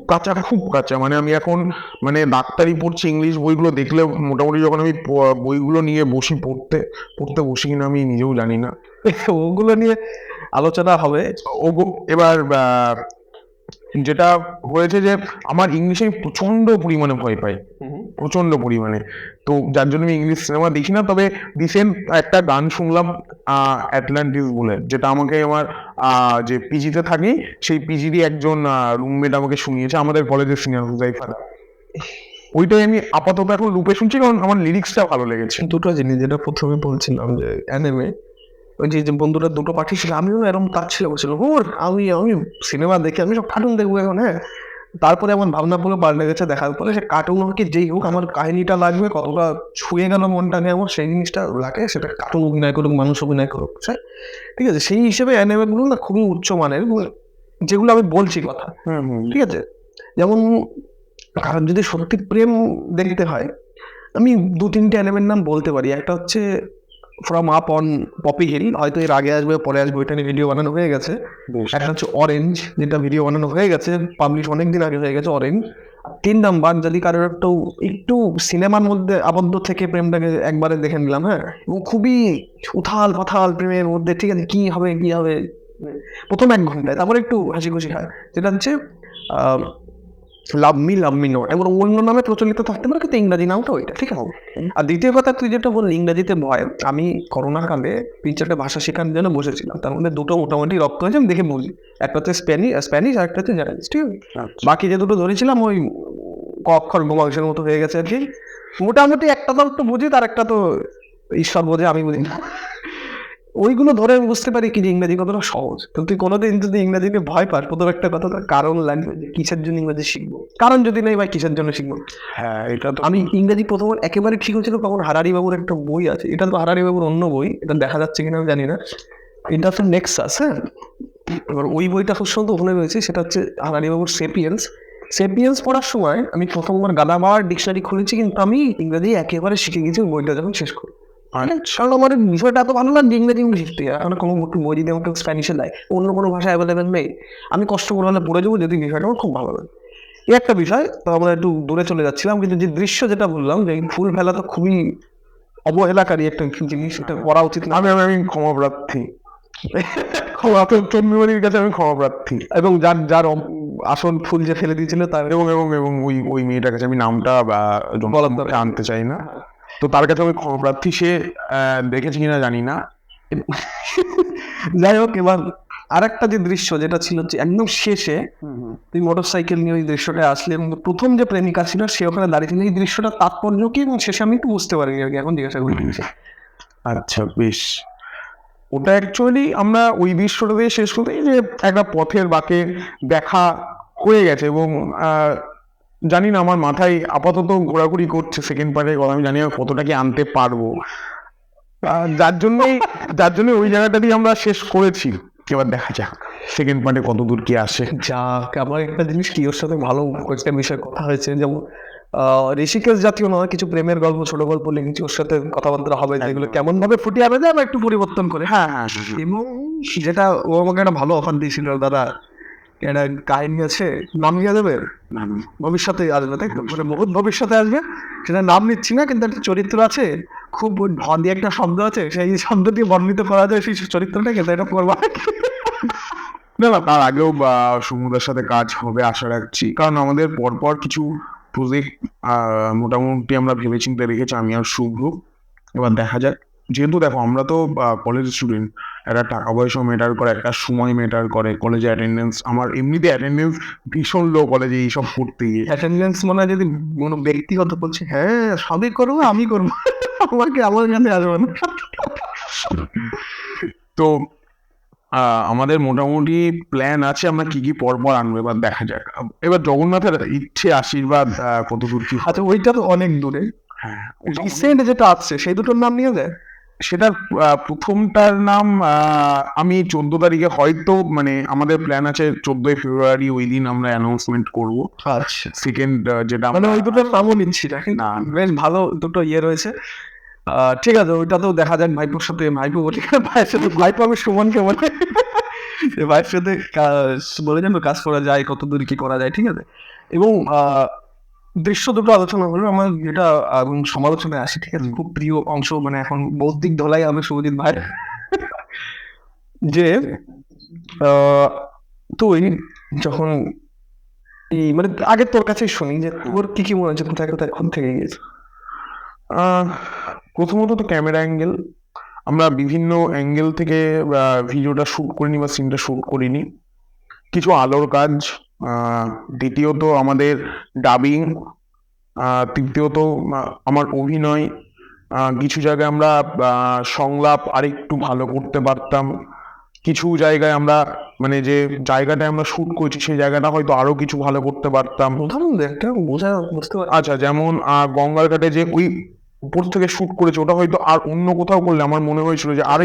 কাঁচা, মানে আমি এখন মানে ডাক্তারি পড়ছি, ইংলিশ বইগুলো দেখলে মোটামুটি যখন আমি বইগুলো নিয়ে বসি পড়তে পড়তে বসি কিনা আমি নিজেও জানি না। ওগুলো নিয়ে আলোচনা হবে। এবার যেটা হয়েছে যে আমার ইংলিশে আমি প্রচন্ড পরিমাণে ভয় পাই, প্রচন্ড পরিমাণে, তো যার জন্য আমি ইংলিশ সিনেমা দেখি না। তবে রিসেন্ট একটা গান শুনলাম অ্যাটলান্টিস বলে, যেটা আমাকে আমার যে পিজিতে থাকি সেই পিজিরই একজন রুমমেট আমাকে শুনিয়েছে, আমাদের কলেজের সিনিয়র হুজাইফা। ওইটাই আমি আপাতত এখন লুপে শুনছি, কারণ আমার লিরিক্সটা ভালো লেগেছে। দুটো জিনিস, যেটা প্রথমে বলছিলাম যে অ্যানিমে, ওই যে বন্ধুরা দুটো পাঠিয়েছিল, আমিও এরকম তার ছিল, বলছিল ওর আমি আমি সিনেমা দেখি, আমি সব কার্টুন দেখবো এখন। হ্যাঁ, তারপরে আমার ভাবনা পুরো পাল্টে গেছে, দেখার পরে সে কার্টুন হোক কি যেই হোক, আমার কাহিনীটা লাগবে, কতটা ছুঁয়ে গেল মনটা নিয়ে আমার, সেই জিনিসটা লাগে, সেটা কার্টুন অভিনয় করুক, মানুষ অভিনয় করুক, ঠিক আছে। সেই হিসেবে অ্যানিমেগুলো না খুবই উচ্চমানের, যেগুলো আমি বলছি কথা, ঠিক আছে। যেমন কারণ যদি সত্যি প্রেম দেখতে হয়, আমি 2-3টে অ্যানিমের নাম বলতে পারি। একটা হচ্ছে From Up on Poppy Hill, হয়তো এর আগে আসবে পরে আসবে, ওইটা নিয়ে ভিডিও বানানো হয়ে গেছে। একটা হচ্ছে অরেঞ্জ, যেটা ভিডিও বানানো হয়ে গেছে, পাবলিশ অনেকদিন আগে হয়ে গেছে অরেঞ্জ। 3 নাম্বার, যদি কারোর একটু সিনেমার মধ্যে আবদ্ধ থেকে প্রেমটাকে একবারে দেখে নিলাম, হ্যাঁ, এবং খুবই উথাল পাথাল প্রেমের মধ্যে, ঠিক আছে, কি হবে প্রথম 1 ঘন্টায়, তারপরে একটু হাসি খুশি হয়, যেটা হচ্ছে লাভ মি নট, এবং অন্য নামে প্রচলিত থাকতে পারে, কিন্তু ইংরাজি নামটা ওইটা, ঠিক আছে। আর দ্বিতীয় কথা, তুই যেটা বললি ইংরাজিতে ভয়, আমি করোনা কালে 3-4টে ভাষা শেখানোর জন্য বসেছিলাম, তার মধ্যে দুটো মোটামুটি রপ্ত হয়েছে, আমি দেখে বুঝি। একটা হচ্ছে স্প্যানিশ আর একটা হচ্ছে জাপানিজ, ঠিক আছে। বাকি যে দুটো ধরেছিলাম ওই ক অক্ষর গোমাংসের মতো হয়ে গেছে আর কি। মোটামুটি একটা তো একটু বুঝি, তার একটা তো ঈশ্বর বোঝে, আমি বুঝি না। ওইগুলো ধরে আমি বুঝতে পারি কি যে ইংরেজি কতটা সহজ। তো তুই কোনোদিন যদি ইংরেজিকে ভয় পাস, প্রথম একটা কথা, তার কারণ লাগবে যে কিসের জন্য ইংরেজি শিখবো, কারণ যদি নেই ভাই কিসের জন্য শিখবো। হ্যাঁ, এটা তো আমি ইংরেজি প্রথম একেবারে ঠিক হয়েছিল তখন হারারি বাবুর একটা বই আছে, এটা তো হারারি বাবুর অন্য বই, এটা দেখা যাচ্ছে কিনা আমি জানি না, এটা তো নেক্সাস। হ্যাঁ, এবার ওই বইটা খুব সুন্দর ওখানে রয়েছে, সেটা হচ্ছে হারারি বাবুর সেপিয়েন্স পড়ার সময় আমি প্রথমবার গাদাবার ডিকশনারি খুলেছি, কিন্তু আমি ইংরেজি একেবারে শিখে গেছি ওই বইটা যখন শেষ করি। কারণ আমার বিষয়টা এত ভালো লাগছে, ইংরেজি শিখতে, এখন কোনো বই যদি আমাকে স্প্যানিশে দেয়, অন্য কোনো ভাষা অ্যাভেলেবেল নেই, আমি কষ্ট করে হলে পড়ে যাবো, যদি বিষয়টা আমার খুব ভালো লাগে। এই একটা বিষয়। তো আমরা একটু দূরে চলে যাচ্ছিলাম, কিন্তু যে দৃশ্য যেটা বললাম, যে ফুল ফেলা তো খুবই অবহেলাকারী একটা জিনিস, এটা করা উচিত না। আমি ক্ষমা প্রার্থী, চন্দ্রমণির কাছে আমি ক্ষমা প্রার্থী। এবং যার আসল ফুল যে ফেলে দিয়েছিল তার, এবং এবং এবং ওই মেয়েটার কাছে আমি নামটা বলার দরকার আনতে চাই না, তো তার কাছে আমি ক্ষমা প্রার্থী। সে দেখেছি কিনা জানি না। যাই হোক, এবার আর একটা যে দৃশ্য যেটা ছিল হচ্ছে একদম শেষে, তুই মোটর সাইকেল নিয়ে ওই দৃশ্যটা আসলে, এবং প্রথম যে প্রেমিকা ছিল সে ওখানে দাঁড়িয়ে ছিল, এই দৃশ্যটা তাৎপর্য কি, এবং শেষে আমি একটু বুঝতে পারিনি আর কি, এখন জিজ্ঞাসা করি। আচ্ছা, বেশ। ওটা অ্যাকচুয়ালি আমরা ওই দৃশ্যটা দিয়ে শেষ করতে যে একটা পথের বাঁকে দেখা হয়ে গেছে, এবং জানি না, আমার মাথায় আপাতত ঘোরাঘুরি করছে সেকেন্ড পার্টের কথা, আমি জানি না কতটা কি আনতে পারবো, যার জন্য ওই জায়গাটা দিয়ে আমরা শেষ করেছি। এবার দেখা যাক সেকেন্ড পার্টে কত দূর কি আসে। যাক, আমার একটা জিনিস কি, ওর সাথে ভালো কয়েকটা বিষয় কথা হয়েছে, যেমন ঋষিকেশ জাতীয় নয়, কিছু প্রেমের গল্প, ছোট গল্প লিখেছি, ওর সাথে কথাবার্তা হবে, যেগুলো কেমন ভাবে ফুটিয়ে আনা যায় বা একটু পরিবর্তন করে। হ্যাঁ, এবং যেটা ও আমাকে একটা ভালো অফার দিয়েছিল, দাদা একটা কাহিনী আছে, নাম নিয়ে যাবে, ভবিষ্যতে আসবে, তাই তো, মানে বহুত ভবিষ্যতে আসবে, সেটা নাম নিচ্ছি না, কিন্তু একটা চরিত্র আছে, খুব ভদি একটা শব্দ আছে, সেই শব্দ দিয়ে বর্ণিত করা যায় সেই চরিত্রটাকে, তাই এটা করবা। না, তার আগেও সমুদ্রের সাথে কাজ হবে আশা রাখছি, কারণ আমাদের পরপর কিছু প্রজেক্ট মোটামুটি আমরা ভেবেচিন্তে রেখেছি, আমি আর শুভ্র। এবার দেখা যাক, যেহেতু দেখো আমরা তো কলেজ স্টুডেন্ট, একটা টাকা পয়সা ম্যাটার করে, একটা সময় ম্যাটার করে, কলেজে অ্যাটেন্ডেন্স, আমার এমনিতে অ্যাটেন্ডেন্স ভীষণ লো কলেজে এইসব করতে গিয়ে। অ্যাটেন্ডেন্স মনে হয় যদি কোনো ব্যক্তিগত বলছে, হ্যাঁ সবই করবো, আমি করবো, আমাকে আমার কাছে আসবে না। তো আমাদের মোটামুটি প্ল্যান আছে আমরা কি কি পরপর আনবো, এবার দেখা যাক। এবার জগন্নাথের ইচ্ছে আশীর্বাদ কত দূর কি। আচ্ছা, ওইটা তো অনেক দূরে, হ্যাঁ, রিসেন্ট যেটা আসছে সেই দুটোর নাম নিয়ে যায়। সেটার প্রথমটার নাম আমি 14 তারিখে হয়তো মানে আমাদের প্ল্যান আছে 14 ফেব্রুয়ারি, ওই দিন আমরা অ্যানাউন্সমেন্ট করব। আচ্ছা, সেকেন্ড যেটা মানে আমরা ওই দুটোর নামও নিচ্ছি না, না। বেশ ভালো দুটো ইয়ে রয়েছে। ঠিক আছে, ওইটা তো দেখা যাক। ভাইপোর সাথে, ভাইপো বলি ভাইয়ের সাথে, ভাইপো আমি সুমনকে বলে যে ভাইয়ের সাথে বলে যেন কাজ করা যায়, কত দূর কি করা যায়, ঠিক আছে। এবং দৃশ্য দুটো আলোচনা হলো আমার, যেটা এবং সমালোচনায় আসি, ঠিক আছে। খুব প্রিয় অংশ, মানে এখন বৌদ্ধিক ধলাই হবে শুভজিৎ ভাই, যে তুই যখন এই মানে আগে তোর কাছেই শুনি যে তোর কি কি মনে হচ্ছে, কোথায় কোথায় কোন থেকে গিয়েছে? প্রথমত তো ক্যামেরা অ্যাঙ্গেল, আমরা বিভিন্ন অ্যাঙ্গেল থেকে ভিডিওটা শুট করিনি বা সিনটা শুট করিনি। কিছু আলোর কাজ, দ্বিতীয়ত আমাদের ডাবিং, তৃতীয়ত আমার অভিনয়। কিছু জায়গায় আমরা সংলাপ আরেকটু ভালো করতে পারতাম। কিছু জায়গায় আমরা মানে যে জায়গাটায় আমরা শুট করছি সেই জায়গাটা হয়তো আরো কিছু ভালো করতে পারতাম। উদাহরণ দে একটা, বুঝতে পারি। আচ্ছা, যেমন গঙ্গার ঘাটে যে ওই উপর থেকে শুট করেছে, ওটা হয়তো আর অন্য কোথাও করলে আমার মনে হয়েছিল যে আর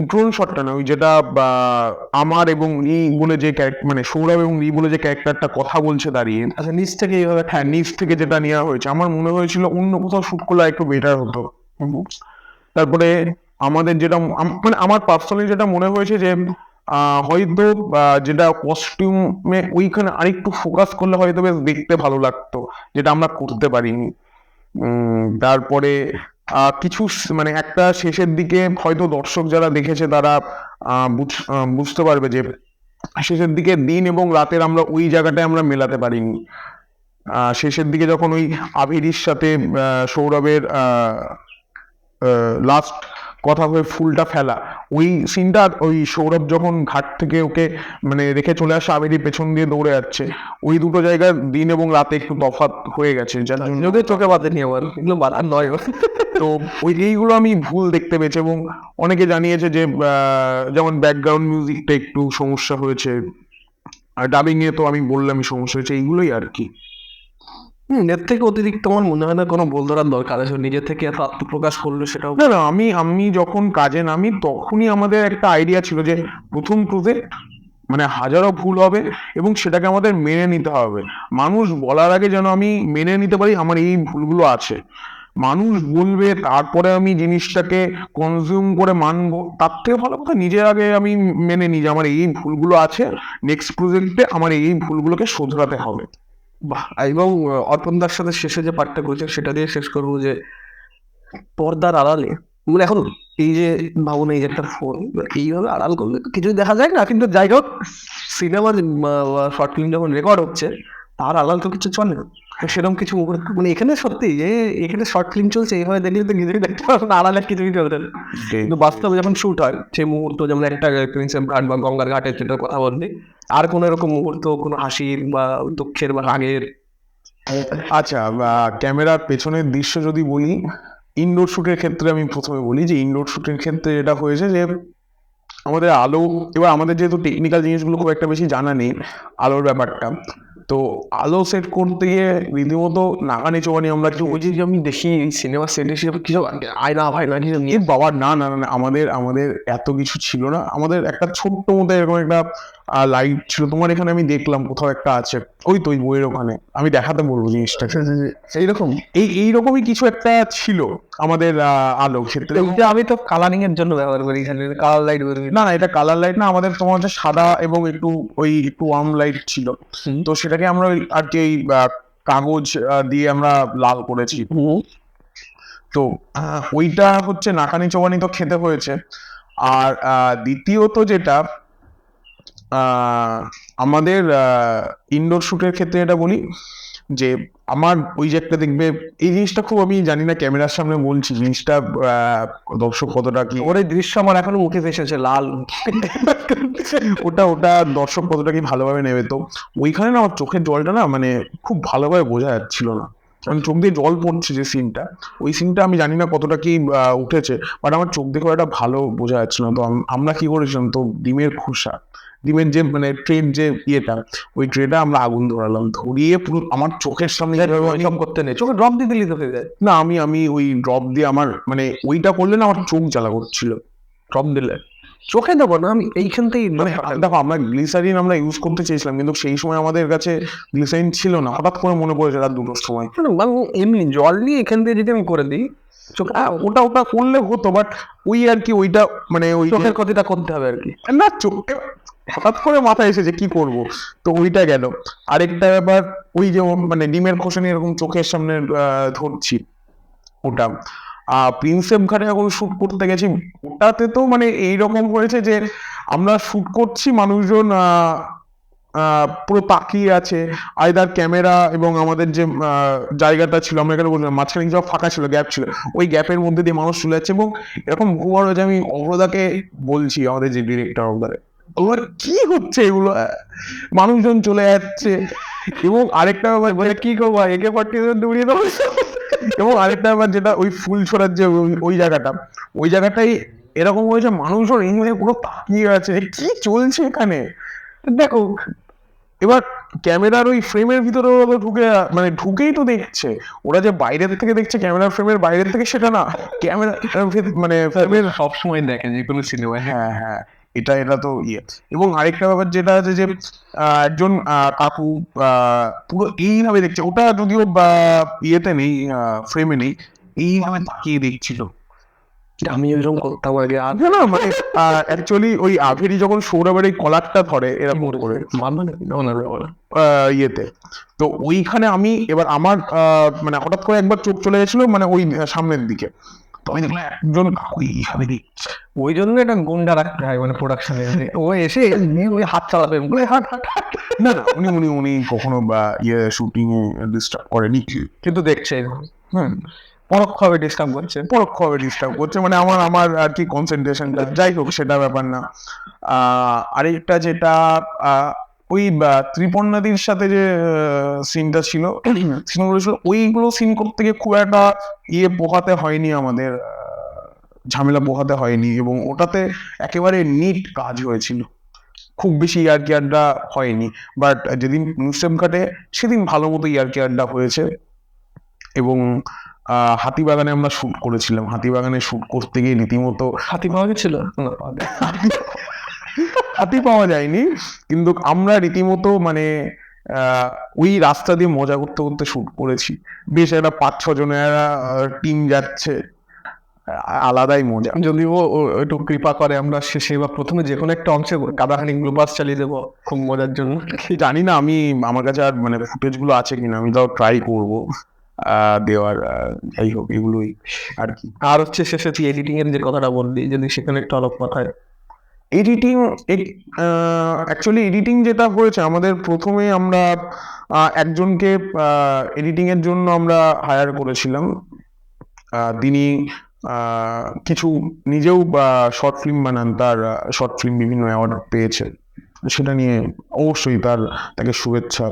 ড্রোন শটটা না, ওই যেটা আমার এবং রি বলে যে মানে সৌরভ এবং রি বলে যে ক্যারেক্টারটা কথা বলছে দাঁড়িয়ে, আচ্ছা, নিচ থেকে এইভাবে, হ্যাঁ নিচ থেকে যেটা নেওয়া হয়েছে, আমার মনে হয়েছিল অন্য কোথাও শুট করলে একটু বেটার হতো। তারপরে আমাদের যেটা মানে আমার পার্সোনালি যেটা মনে হয়েছে যে হয়তো যেটা কস্টিউমে ওইখানে আরেকটু ফোকাস করলে হয়তো বেশ দেখতে ভালো লাগতো, যেটা আমরা করতে পারিনি। তারপরে কিছু মানে একটা শেষের দিকে হয়তো দর্শক যারা দেখেছে তারা বুঝতে পারবে যে শেষের দিকে দিন এবং রাতের আমরা ওই জায়গাটায় আমরা মেলাতে পারিনি। শেষের দিকে যখন ওই আবিরির সাথে সৌরভের লাস্ট কথা হয়ে ফুলটা ফেলা, ওই সিনটা, ওই সৌরভ যখন ঘাট থেকে ওকে মানে রেখে চলে আসে, আবিরি পেছন দিয়ে দৌড়ে যাচ্ছে, ওই দুটো জায়গায় দিন এবং রাতে একটু তফাৎ হয়ে গেছে, যার জন্য যদি চোখে বাদে নিয়ে আমার এগুলো বাধার নয়। তো ওই এইগুলো আমি ভুল দেখতে পেয়েছি। এবং অনেকে জানিয়েছে যে যেমন ব্যাকগ্রাউন্ড মিউজিকটা একটু সমস্যা হয়েছে, আর ডাবিং এ তো আমি বললামই সমস্যা হয়েছে, এইগুলোই আর কি। এর থেকে অতিরিক্ত আমার মনে হয় না কোনো বল ধরার দরকার আছে। নিজে থেকে এত আত্মপ্রকাশ করলো, সেটাও না না, আমি যখন কাজে নামি তখনই আমাদের একটা আইডিয়া ছিল যে প্রথম প্রজেক্ট, মানে হাজারো ভুল হবে এবং সেটাকে আমাদের মেনে নিতে হবে। মানুষ বলার আগে যেন আমি মেনে নিতে পারি আমার এই ভুলগুলো আছে। মানুষ বলবে তারপরে আমি জিনিসটাকে কনজিউম করে মানবো, তার থেকে ভালো কথা নিজের আগে আমি মেনে নিই যে আমার এই ভুলগুলো আছে, নেক্সট প্রজেক্টে আমার এই ভুলগুলোকে শোধরাতে হবে। বাহ। এবং অর্পণদার সাথে শেষে যে পার্টটা করেছে সেটা দিয়ে শেষ করবো, যে পর্দার আড়ালে, মানে এখন এই যে ভাবুন, এই যে একটা ফোন এইভাবে আড়াল করলে তো কিছুই দেখা যায় না, কিন্তু যাই হোক সিনেমার শর্ট ফিল্ম যখন রেকর্ড হচ্ছে তার আড়াল তো কিছু চলে না। তো সেরকম কিছু মানে এখানে সত্যি যে এখানে শর্ট ফিল্ম চলছে এইভাবে দেখলে তো কিছুই দেখতে পারবো না, আড়ালে কিছুই চলছে না। কিন্তু বাস্তবে যখন শুট হয় সেই মুহূর্ত, যেমন একটা প্রিন্সেপ ঘাট বা গঙ্গার ঘাটের যেটার কথা বললি, আর কোনো এরকম মুহূর্ত, কোনো হাসির বা দুঃখের বা রাগের? আচ্ছা, ক্যামেরার পেছনের দৃশ্য যদি বলি, ইনডোর শুটের ক্ষেত্রে আমি প্রথমে বলি যে ইনডোর শুটের ক্ষেত্রে যেটা হয়েছে যে আমাদের আলো, এবার আমাদের যেহেতু টেকনিক্যাল জিনিসগুলো খুব একটা বেশি জানা নেই আলোর ব্যাপারটা, তো আলো সেট করতে গিয়ে রীতিমতো নাগানি চোবানি আমরা ওই যে আমি দেখি এই সিনেমা সেট হিসেবে কিছু আয়না ভাইনা কিছু নিয়ে, বাবা না না না, আমাদের এত কিছু ছিল না। আমাদের একটা ছোট্ট মতো এরকম একটা লাইট ছিল, তোমার এখানে আমি দেখলাম কোথাও একটা আছে, ওই তো ওই বইয়ের ওখানে, আমি দেখাতে বলবো জিনিসটা। এইরকম এইরকমই কিছু একটা ছিল আমাদের আলো ক্ষেত্রে। এটা আমি তো কালারিং এর জন্য ব্যবহার করি, এখানে কালার লাইট বের না না, এটা কালার লাইট না, আমাদের তোমার হচ্ছে সাদা এবং একটু ওয়ার্ম লাইট ছিল। তো সেটাকে আমরা আর কি এই কাগজ দিয়ে আমরা লাল করেছি। তো ওইটা হচ্ছে নাকানি চোবানি তো খেতে হয়েছে। আর দ্বিতীয়ত যেটা আমাদের ইনডোর শুটের ক্ষেত্রে এটা বলি যে আমার ওই যে একটা দেখবে, এই জিনিসটা খুব, আমি জানি না ক্যামেরার সামনে বলছি জিনিসটা দর্শক কতটা কি, ওর এই দৃশ্য আমার এখনো মুখে ভেসেছে, লাল। ওটা দর্শক কতটা কি ভালোভাবে নেবে। তো ওইখানে না আমার চোখের জলটা না মানে খুব ভালোভাবে বোঝা যাচ্ছিল না, মানে চোখ দিয়ে জল পড়ছে যে সিনটা, ওই সিনটা আমি জানি না কতটা কি উঠেছে, বাট আমার চোখ দেখে একটা ভালো বোঝা যাচ্ছিল না। তো আমরা কি করেছিলাম, তো ডিমের খোসা ডিমের যে মানে ট্রের যে ইয়েটা, ওই ট্রেটা আমরা আগুন ধরালাম, ধরিয়ে পুরো আমার চোখের সামনে সব করতে নেই, চোখে ড্রপ দিয়ে দিলি তো হয়ে যায়। না আমি ওই ড্রপ দিয়ে আমার মানে ওইটা করলে না আমার চোখ জ্বালা করছিল। ড্রপ দিলে চোখে দেবো না, আমি এইখান থেকেই মানে দেখো আমরা গ্লিসারিন আমরা ইউজ করতে চেয়েছিলাম, কিন্তু সেই সময় আমাদের কাছে গ্লিসারিন ছিল না, হঠাৎ করে মনে পড়েছে রাত 2টোর সময়। মানে এমনি জল নিয়ে এখান দিয়ে যদি আমি করে দিই চোখে, ওটা করলে হতো, বাট ওই আর কি ওইটা মানে ওই চোখের ক্ষতিটা করতে হবে আর কি। না চোখে হঠাৎ করে মাথায় এসেছে কি করব, তো ওইটা গেল। আরেকটা ব্যাপার ওই যে মানে ডিমের খোসা নিয়ে এরকম চোখের সামনে ধরছি, ওটা প্রিন্সেপ ঘাটে যখন শুট করতে গেছি, ওটাতে তো মানে এইরকম হয়েছে যে আমরা শুট করছি, মানুষজন পুরো তাকিয়ে আছে, আইদার ক্যামেরা এবং আমাদের যে জায়গাটা ছিল, আমরা এখানে বললাম মাঝখানে সব ফাঁকা ছিল, গ্যাপ ছিল, ওই গ্যাপের মধ্যে দিয়ে মানুষ চলে যাচ্ছে। এবং এরকম বহুবার হয়েছে, আমি অভ্রদাকে বলছি, আমাদের যে ডিরেক্টর অভ্রদারে, ওর কি হচ্ছে এগুলো, মানুষজন চলে যাচ্ছে। এবং আরেকটা ব্যাপার বলে কি করবো, AK-47 দৌড়িয়ে দেবো। এবং আরেকটা ব্যাপার যেটা ওই ফুল ছড়ার যে ওই জায়গাটা, ওই জায়গাটাই এরকম হয়েছে, মানুষজন এইভাবে পুরো তাকিয়ে আছে কি চলছে এখানে। দেখো এবার ক্যামেরার ওই ফ্রেমের ভিতরে ওরা ঢুকে মানে ঢুকেই তো দেখছে, ওরা যে বাইরের থেকে দেখছে ক্যামেরার ফ্রেমের বাইরের থেকে সেটা না, ক্যামেরা মানে ফ্রেমের সবসময় দেখে যে কোনো সিনেমায়। হ্যাঁ এটা তো ইয়ে। এবং আরেকটা ব্যাপার যেটা আছে যে একজন কাকু পুরো এইভাবে দেখছে, ওটা যদিও ইয়েতে নেই, ফ্রেমে নেই, এইভাবে তাকিয়ে দেখছিল। আমি ওইরকম করতাম আগে, আর না মানে অ্যাকচুয়ালি ওই আভেরি যখন সৌরভের এই কলারটা ধরে এরকম করে মানবে নাকি না না ইয়েতে, তো ওইখানে আমি এবার আমার মানে হঠাৎ করে একবার চোখ চলে গেছিল মানে ওই সামনের দিকে, তো আমি দেখলাম একজন কাকু এইভাবে দেখছে। ওই জন্য এটা গুন্ডা রাখতে হয় মানে প্রোডাকশনে, ও এসে ওই হাত চালাবে, বলে হাট হাট হাট। না উনি কখনো বা শুটিং এ ডিস্টার্ব করেনি, কিন্তু দেখছে হুম পরোক্ষভাবে ডিস্টার্ব করছে। পরোক্ষভাবে ডিস্টার্ব করছে, মানে আমার আর কি কনসেন্ট্রেশনটা, যাই হোক সেটা ব্যাপার না। আরেকটা যেটা ওই ত্রিপর্ণাদির সাথে যে সিনটা ছিল, সিনগুলো ছিল, ওইগুলো সিন করতে গিয়ে খুব একটা পোহাতে হয়নি আমাদের, ঝামেলা পোহাতে হয়নি, এবং ওটাতে একেবারে নিট কাজ হয়েছিল, খুব বেশি ইয়ার্কি আড্ডা হয়নি। বাট যেদিন প্রিন্সেপ ঘাটে সেদিন ভালো মতো ইয়ার্কি আড্ডা হয়েছে। এবং হাতিবাগানে আমরা শুট করেছিলাম, হাতিবাগানে শুট করতে গিয়ে রীতিমতো হাতি পাওয়া গেছিল না, হাতি পাওয়া যায়নি, কিন্তু আমরা রীতিমতো মানে ওই রাস্তা দিয়ে মজা করতে করতে শুট করেছি। বেশ একটা 5-6 জনের টিম যাচ্ছে, আলাদাই মজা। যদি ও একটু কৃপা করে আমরা শেষে বা প্রথমে যে কোনো একটা অংশে গাদাখানি গ্লুবাস চালিয়ে দেবো খুব মজার জন্য। জানি না আমি আমার কাছে আর মানে ফুটেজ গুলো আছে কিনা, আমি তাও ট্রাই করবো দেওয়ার। যাই হোক এগুলোই আর কি। আর হচ্ছে শেষে তুই এডিটিং এর যে কথাটা বললি, যদি সেখানে একটু আলোক কথায়। এডিটিং অ্যাকচুয়ালি এডিটিং যেটা হয়েছে, আমাদের প্রথমে আমরা একজনকে এডিটিং এর জন্য আমরা হায়ার করেছিলাম। তিনি কিছু নিজেও শর্ট ফিল্ম বানান, তার শর্ট ফিল্ম বিভিন্ন অ্যাওয়ার্ড পেয়েছে, সেটা নিয়ে অবশ্যই তাকে শুভেচ্ছা।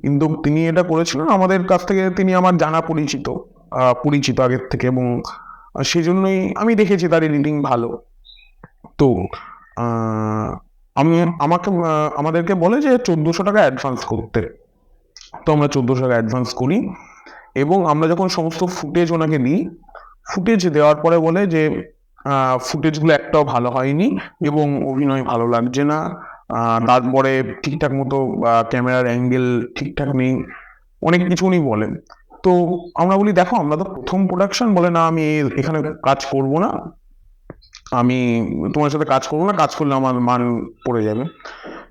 কিন্তু তিনি এটা করেছিলেন আমাদের কাছ থেকে, তিনি আমার জানা পরিচিত আগের থেকে, এবং সেই জন্যই আমি দেখেছি তার এডিটিং ভালো। তো আমাদেরকে বলে যে 1400 টাকা অ্যাডভান্স করতে, তো আমরা 1400 টাকা অ্যাডভান্স করি। এবং আমরা যখন সমস্ত ফুটেজ ওনাকে দিই, ফুটেজ দেওয়ার পরে বলে যে ফুটেজগুলো একটাও ভালো হয়নি এবং অভিনয় ভালো লাগছে না, তারপরে ঠিকঠাক মতো ক্যামেরার অ্যাঙ্গেল ঠিকঠাক নেই, অনেক কিছু উনি বলেন। তো আমরা বলি দেখো আমরা তো প্রথম প্রোডাকশন, বলে না আমি এখানে কাজ করব না, আমি তোমার সাথে কাজ করবো না, কাজ করলে আমার মান পড়ে যাবে।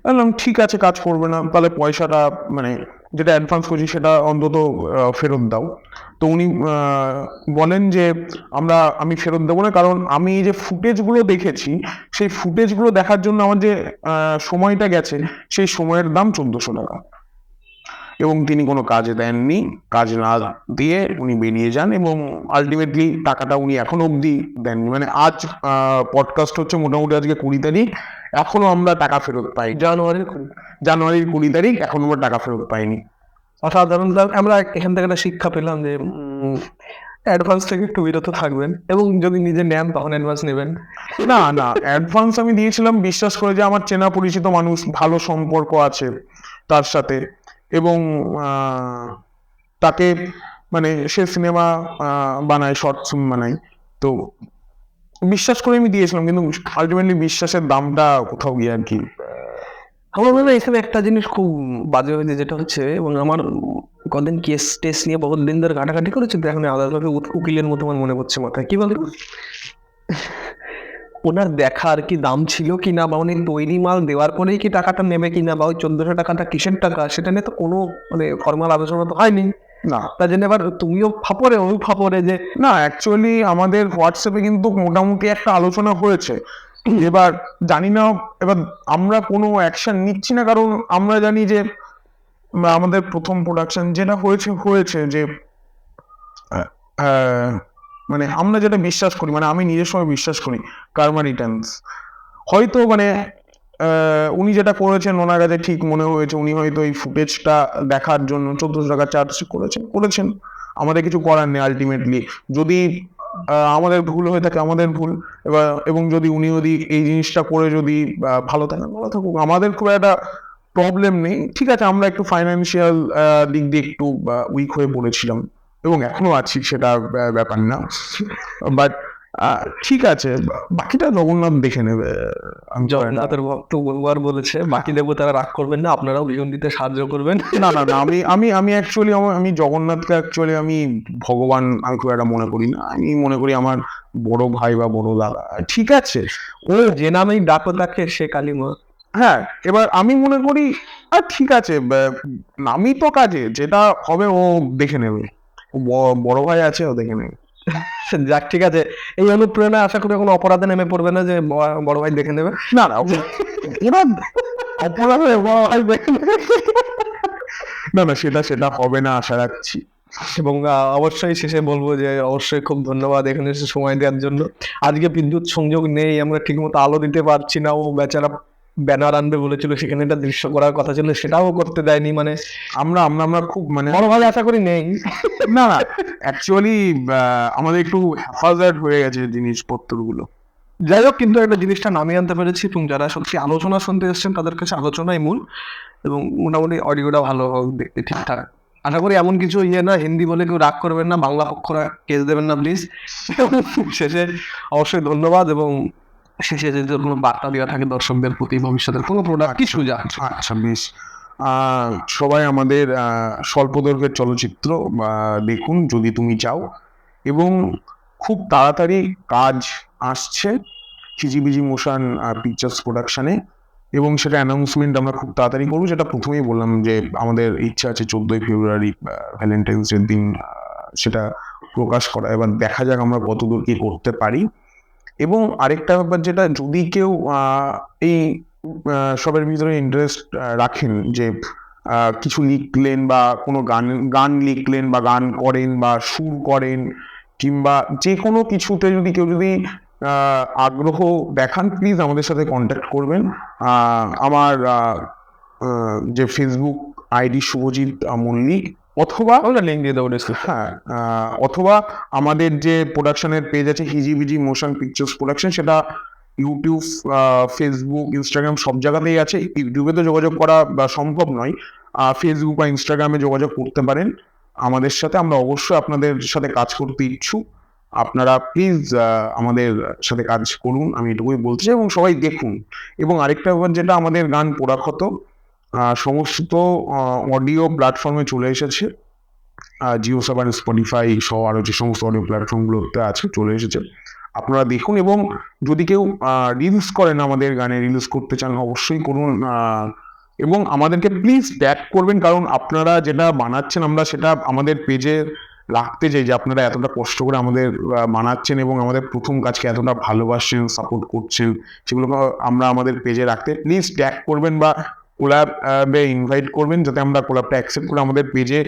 বললাম ঠিক আছে কাজ করবে না, তাহলে পয়সাটা মানে যেটা অ্যাডভান্স করছি সেটা অন্তত ফেরত দাও। তো উনি বলেন যে আমি ফেরত দেবো না, কারণ আমি যে ফুটেজগুলো দেখেছি সেই ফুটেজগুলো দেখার জন্য আমার যে সময়টা গেছে সেই সময়ের দাম 1400 টাকা। এবং তিনি কোনো কাজে দেননি, কাজ না দিয়ে উনি বেরিয়ে যান, এবং আলটিমেটলি টাকাটা উনি এখনো অবধি দেননি। মানে আজ পডকাস্ট হচ্ছে মোটামুটি আজকে 20 তারিখ, এখনো আমরা টাকা ফেরত পাই। জানুয়ারির 20 তারিখ এখনো আমরা টাকা ফেরত পাইনি। অসাধারণ। আমরা এখান থেকে একটা শিক্ষা পেলাম যে অ্যাডভান্স থেকে একটু বিরত থাকবেন, এবং যদি নিজে নেন তখন অ্যাডভান্স নেবেন। না না, অ্যাডভান্স আমি দিয়েছিলাম বিশ্বাস করে যে আমার চেনা পরিচিত মানুষ, ভালো সম্পর্ক আছে তার সাথে, এবং তাকে মানে সে সিনেমা বানায়, শর্ট ফিল্ম বানায়, তো বিশ্বাস করে আমি দিয়েছিলাম, কিন্তু আলটিমেটলি বিশ্বাসের দামটা কোথাও গিয়ে আর কি। আমার মনে হয় এখানে একটা জিনিস খুব বাজে হয়েছে, যেটা হচ্ছে, এবং আমার কদিন কেস টেস নিয়ে বহুত দিন ধরে ঘাটাঘাটি করেছি, তো এখন আদালতে উকিলের মতো আমার মনে পড়ছে মাথায়, কি বলতো, ওনার দেখা আর কি দাম ছিল কিনা, বা উনি তৈরি মাল দেওয়ার পরেই কি টাকাটা নেবে কিনা, বা ওই 1400 টাকাটা কিসের টাকা, সেটা নিয়ে তো কোনো মানে ফর্মাল আলোচনা তো হয়নি। না তার জন্য এবার তুমিও ফাপরে, ওই ফাপরে যে না, অ্যাকচুয়ালি আমাদের হোয়াটসঅ্যাপে কিন্তু মোটামুটি একটা আলোচনা হয়েছে। এবার জানি না, এবার আমরা কোনো অ্যাকশন নিচ্ছি না, কারণ আমরা জানি যে আমাদের প্রথম প্রোডাকশন যেটা হয়েছে যে আহ, মানে আমরা যেটা বিশ্বাস করি, মানে আমি নিজের সময় বিশ্বাস করি কার্মা রিটার্নস। হয়তো মানে উনি যেটা করেছেন ওনার কাছে ঠিক মনে হয়েছে, উনি হয়তো এই ফুটেজটা দেখার জন্য 1400 টাকা চার্জ করেছেন। আমাদের কিছু করার নেই আলটিমেটলি। যদি আমাদের ভুল হয়ে থাকে, আমাদের ভুল। এবং যদি এই জিনিসটা করে যদি ভালো থাকুক, আমাদের খুব একটা প্রবলেম নেই। ঠিক আছে, আমরা একটু ফাইন্যান্সিয়াল দিক দিয়ে একটু উইক হয়ে পড়েছিলাম, এবং এখনো আছি, সেটা ব্যাপার না। বাট ঠিক আছে, বাকিটা জগন্নাথ দেখে নেবে। জগন্নাথের ভক্ত বহুবার বলেছে, বাকি দেবতারা রাগ করবেন না, আপনারাও বিজন দিতে সাহায্য করবেন। না না না, আমি অ্যাকচুয়ালি আমি জগন্নাথকে অ্যাকচুয়ালি আমি ভগবান আমি খুব একটা মনে করি না। আমি মনে করি আমার বড় ভাই বা বড় দাদা। ঠিক আছে, ও যে নামেই ডাকো তাকে সে কালিমা। হ্যাঁ, এবার আমি মনে করি ঠিক আছে, নামই তো কাজে, যেটা হবে ও দেখে নেবে। ও বড় ভাই আছে, ও দেখে নেবে। যাক, ঠিক আছে, এই অনুপ্রেরণা আশা করি কোনো অপরাধে নেমে পড়বে না যে বড় ভাই দেখে নেবে। না না, ওরা অপরাধে বড় ভাই দেখে নেবে। না না, সেটা হবে না আশা রাখছি। এবং অবশ্যই শেষে বলবো যে অবশ্যই খুব ধন্যবাদ এখানে এসে সময় দেওয়ার জন্য। আজকে বিদ্যুৎ সংযোগ নেই, আমরা ঠিকমতো আলো দিতে পারছি না, ও বেচারা ব্যানার আনবে বলেছিল, সেখানে একটা দৃশ্য করার কথা ছিল, সেটাও করতে দেয়নি। মানে আমরা আমরা আমরা খুব মানে বড় ভাই আশা করি নেই। না না, অ্যাকচুয়ালি আমাদের একটু হ্যাফাজার্ড হয়ে গেছে জিনিসপত্রগুলো। যাই হোক, কিন্তু একটা জিনিসটা নামিয়ে আনতে পেরেছি, এবং যারা সত্যি আলোচনা শুনতে এসেছেন তাদের কাছে আলোচনাই মূল, এবং মোটামুটি অডিওটা ভালো হোক, দেখতে ঠিকঠাক। আশা করি এমন কিছু না, হিন্দি বলে কেউ রাগ করবেন না, বাংলা পক্ষরা কেস দেবেন না প্লিজ। শেষে অবশ্যই ধন্যবাদ, এবং শেষে যদি কোনো বার্তা দেওয়া থাকে দর্শকদের প্রতি, ভবিষ্যতের কোনো প্রোডাক্ট কিছু যা। আচ্ছা, বেশ। সবাই আমাদের স্বল্পদৈর্ঘ্যের চলচ্চিত্র দেখুন যদি তুমি চাও, এবং খুব তাড়াতাড়ি কাজ আসছে হিজিবিজি মোশন পিকচার্স প্রোডাকশনে, এবং সেটা অ্যানাউন্সমেন্ট আমরা খুব তাড়াতাড়ি করবো। যেটা প্রথমেই বললাম যে আমাদের ইচ্ছা আছে 14ই ফেব্রুয়ারি ভ্যালেন্টাইন্স ডের দিন সেটা প্রকাশ করা। এবার দেখা যাক আমরা কতদূর কি করতে পারি। এবং আরেকটা ব্যাপার, যেটা যদি কেউ এই সবের ভিতরে ইন্টারেস্ট রাখেন, যে কিছু লিখলেন বা কোনো গান লিখলেন বা গান করেন বা সুর করেন, কিংবা যে কোনো কিছুতে যদি আগ্রহ দেখান, প্লিজ আমাদের সাথে কন্ট্যাক্ট করবেন। আমার যে ফেসবুক আইডি শুভজিৎ মল্লিক, অথবা আমরা লিঙ্ক দিয়ে দেবো description। হ্যাঁ, অথবা আমাদের যে প্রোডাকশনের পেজ আছে হিজিবিজি মোশন পিকচার্স প্রোডাকশন, সেটা ইউটিউব, ফেসবুক, ইনস্টাগ্রাম সব জায়গাতেই আছে। ইউটিউবে তো যোগাযোগ করা সম্ভব নয়, ফেসবুক বা ইনস্টাগ্রামে যোগাযোগ করতে পারেন আমাদের সাথে। আমরা অবশ্যই আপনাদের সাথে কাজ করতে ইচ্ছুক। আপনারা প্লিজ আমাদের সাথে কাজ করুন, আমি এটুকুই বলতে চাই, এবং সবাই দেখুন। এবং আরেকটা ব্যাপার, যেটা আমাদের গান পোড়াক্ষত সমস্ত অডিও প্ল্যাটফর্মে চলে এসেছে, জিও সাভান, স্পটিফাই সহ আরও যে সমস্ত অডিও প্ল্যাটফর্মগুলোতে আছে চলে এসেছে। আপনারা দেখুন, এবং যদি কেউ রিলস করেন, আমাদের গানে রিলস করতে চান অবশ্যই করুন, এবং আমাদেরকে প্লিজ ট্যাগ করবেন, কারণ আপনারা যেটা বানাচ্ছেন আমরা সেটা আমাদের পেজে রাখতে চাই, যে আপনারা এতটা কষ্ট করে আমাদের বানাচ্ছেন এবং আমাদের প্রথম কাজকে এতটা ভালোবাসছেন, সাপোর্ট করছেন, সেগুলোকে আমরা আমাদের পেজে রাখতে প্লিজ ট্যাগ করবেন বা কোলাবে ইনভাইট করবেন, যাতে আমরা কোলাবটা অ্যাকসেপ্ট করে আমাদের পেজে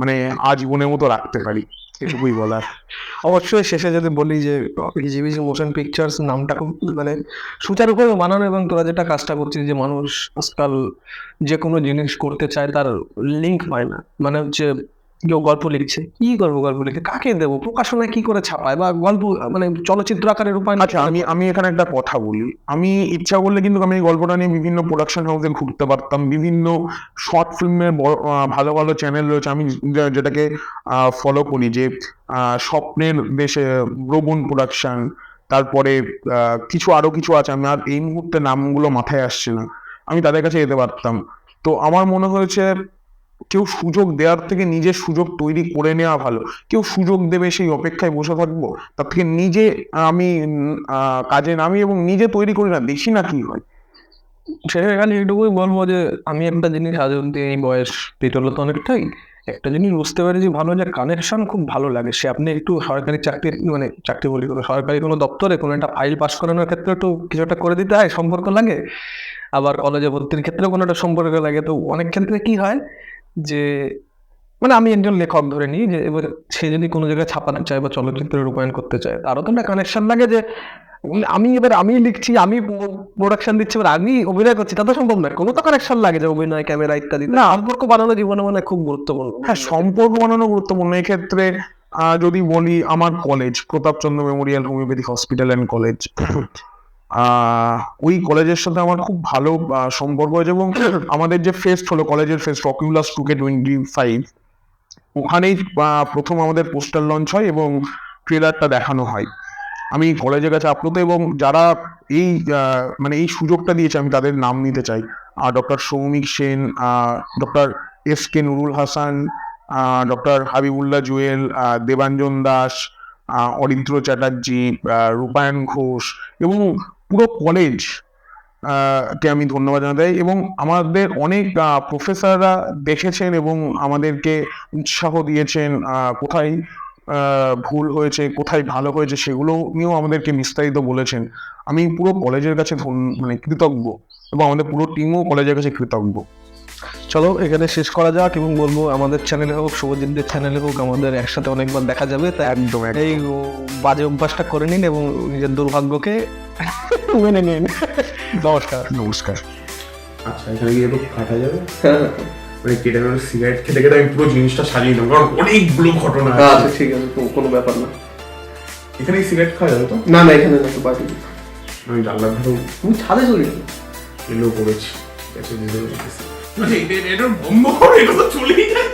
মানে আজীবনের মতো রাখতে পারি। এটুকুই বলার। অবশ্যই শেষে যদি বলি যে হিজিবিজি মোশন পিকচার্স নামটা খুব মানে সুচারুভাবে বানানো, এবং তোরা যেটা কাজটা করছিস, যে মানুষ আজকাল যে কোনো জিনিস করতে চায় তার লিঙ্ক পায় না, মানে হচ্ছে কেউ গল্প লিখছে, কি গল্প লিখে কাকে দেবো, প্রকাশনায় কি করে ছাপায়, বা গল্প মানে চলচ্চিত্র আকারে রূপায়ণ। আচ্ছা, আমি এখানে একটা কথা বলি। আমি ইচ্ছা করলে কিন্তু আমি এই গল্পটা নিয়ে বিভিন্ন প্রোডাকশন হাউসে ঘুরতে পারতাম, বিভিন্ন শর্ট ফিল্মের ভালো ভালো চ্যানেল রয়েছে আমি যেটাকে ফলো করি, যে স্বপ্নের দেশে, ব্রবন প্রোডাকশন, তারপরে আরো কিছু আছে, আমি আর এই মুহূর্তে নামগুলো মাথায় আসছে না, আমি তাদের কাছে যেতে পারতাম। তো আমার মনে হয়েছে কেউ সুযোগ দেওয়ার থেকে নিজের সুযোগ তৈরি করে নেওয়া ভালো। কেউ সুযোগ দেবে সেই অপেক্ষায় বসে থাকবো, তার থেকে নিজে আমি কাজে নামি এবং নিজে তৈরি করি না, দেখি না কি হয়। সেখানে এইটুকুই বলবো যে আমি একটা জিনিস আজ অব্দি এই বয়স পেটোলো তো অনেকটাই, একটা জিনিস বুঝতে পারি যে ভালো, যে কানেকশন খুব ভালো লাগে। সে আপনি একটু সরকারি চাকরি, মানে চাকরি বলি কোনো সরকারি কোনো দপ্তরে কোনো একটা ফাইল পাস করানোর ক্ষেত্রে একটু কিছু একটা করে দিতে হয়, সম্পর্ক লাগে। আবার কলেজে ভর্তির ক্ষেত্রেও কোনো একটা সম্পর্ক লাগে। তো অনেক ক্ষেত্রে কি হয় যে, মানে আমি একজন লেখক ধরে নিই, যে এবার সে যদি কোনো জায়গায় ছাপাতে চায় বা চলচ্চিত্রে রূপায়ণ করতে চায়, তারও তো একটা কানেকশন লাগে। যে আমি লিখছি, আমি প্রোডাকশন দিচ্ছি, এবার আমি অভিনয় করছি, তা তো সম্ভব নয়, কোনো তো কানেকশন লাগে, যে অভিনয়, ক্যামেরা ইত্যাদি। না, সম্পর্ক বানানো জীবনে মানে খুব গুরুত্বপূর্ণ। হ্যাঁ, সম্পর্ক বানানো গুরুত্বপূর্ণ। এক্ষেত্রে যদি বলি, আমার college Pratapchandra Memorial homeopathic hospital and college, ওই কলেজের সাথে আমার খুব ভালো সম্পর্ক হয়েছে। এবং আমাদের যে ফেস্ট হলো, কলেজের ফেস্ট অকিউলাস 2K25, ওখানেই প্রথম আমাদের পোস্টার লঞ্চ হয় এবং ট্রেলারটা দেখানো হয়। আমি কলেজের কাছে আপ্লুত, এবং যারা এই মানে এই সুযোগটা দিয়েছে আমি তাদের নাম নিতে চাই। Doctor Soumik Sen, doctor SK Nurul Hasan, doctor Habibullah Jewel, Debanjan Das, Aritra Chatterjee, রূপায়ণ ঘোষ, এবং পুরো কলেজ কে আমি ধন্যবাদ জানাতে চাই। এবং আমাদের অনেক প্রফেসররা দেখেছেন এবং আমাদেরকে উৎসাহ দিয়েছেন, কোথায় ভুল হয়েছে, কোথায় ভালো হয়েছে, সেগুলো নিয়েও আমাদেরকে বিস্তারিত বলেছেন। আমি পুরো কলেজের কাছে মানে কৃতজ্ঞ, এবং আমাদের পুরো টিমও কলেজের কাছে কৃতজ্ঞ। চলো এখানে শেষ করা যাক, এবং বলবো আমাদের চ্যানেলে হোক, শুভজিৎদের চ্যানেলে হোক, আমাদের একসাথে অনেকবার দেখা যাবে। তাই একদম এই বাজে অভ্যাসটা করে নিন এবং নিজের দুর্ভাগ্যকে মেনে নিন। নমস্কার। নমস্কার। আচ্ছা, এখানে গিয়ে একটু কাটা যাবে? মানে কেটে সিগারেট খেতে খেতে আমি পুরো জিনিসটা সাজিয়ে দেবো, কারণ অনেকগুলো ঘটনা আছে। আচ্ছা ঠিক আছে, কোনো ব্যাপার না। এখানে সিগারেট খাওয়া যাবে তো? না না, এখানে না, বাকি আমি জানলার ধারেও তুমি ছাদে চলে যাবে, এলো করেছি। এটা বন্ধ করে, এটা তো চলেই যায়।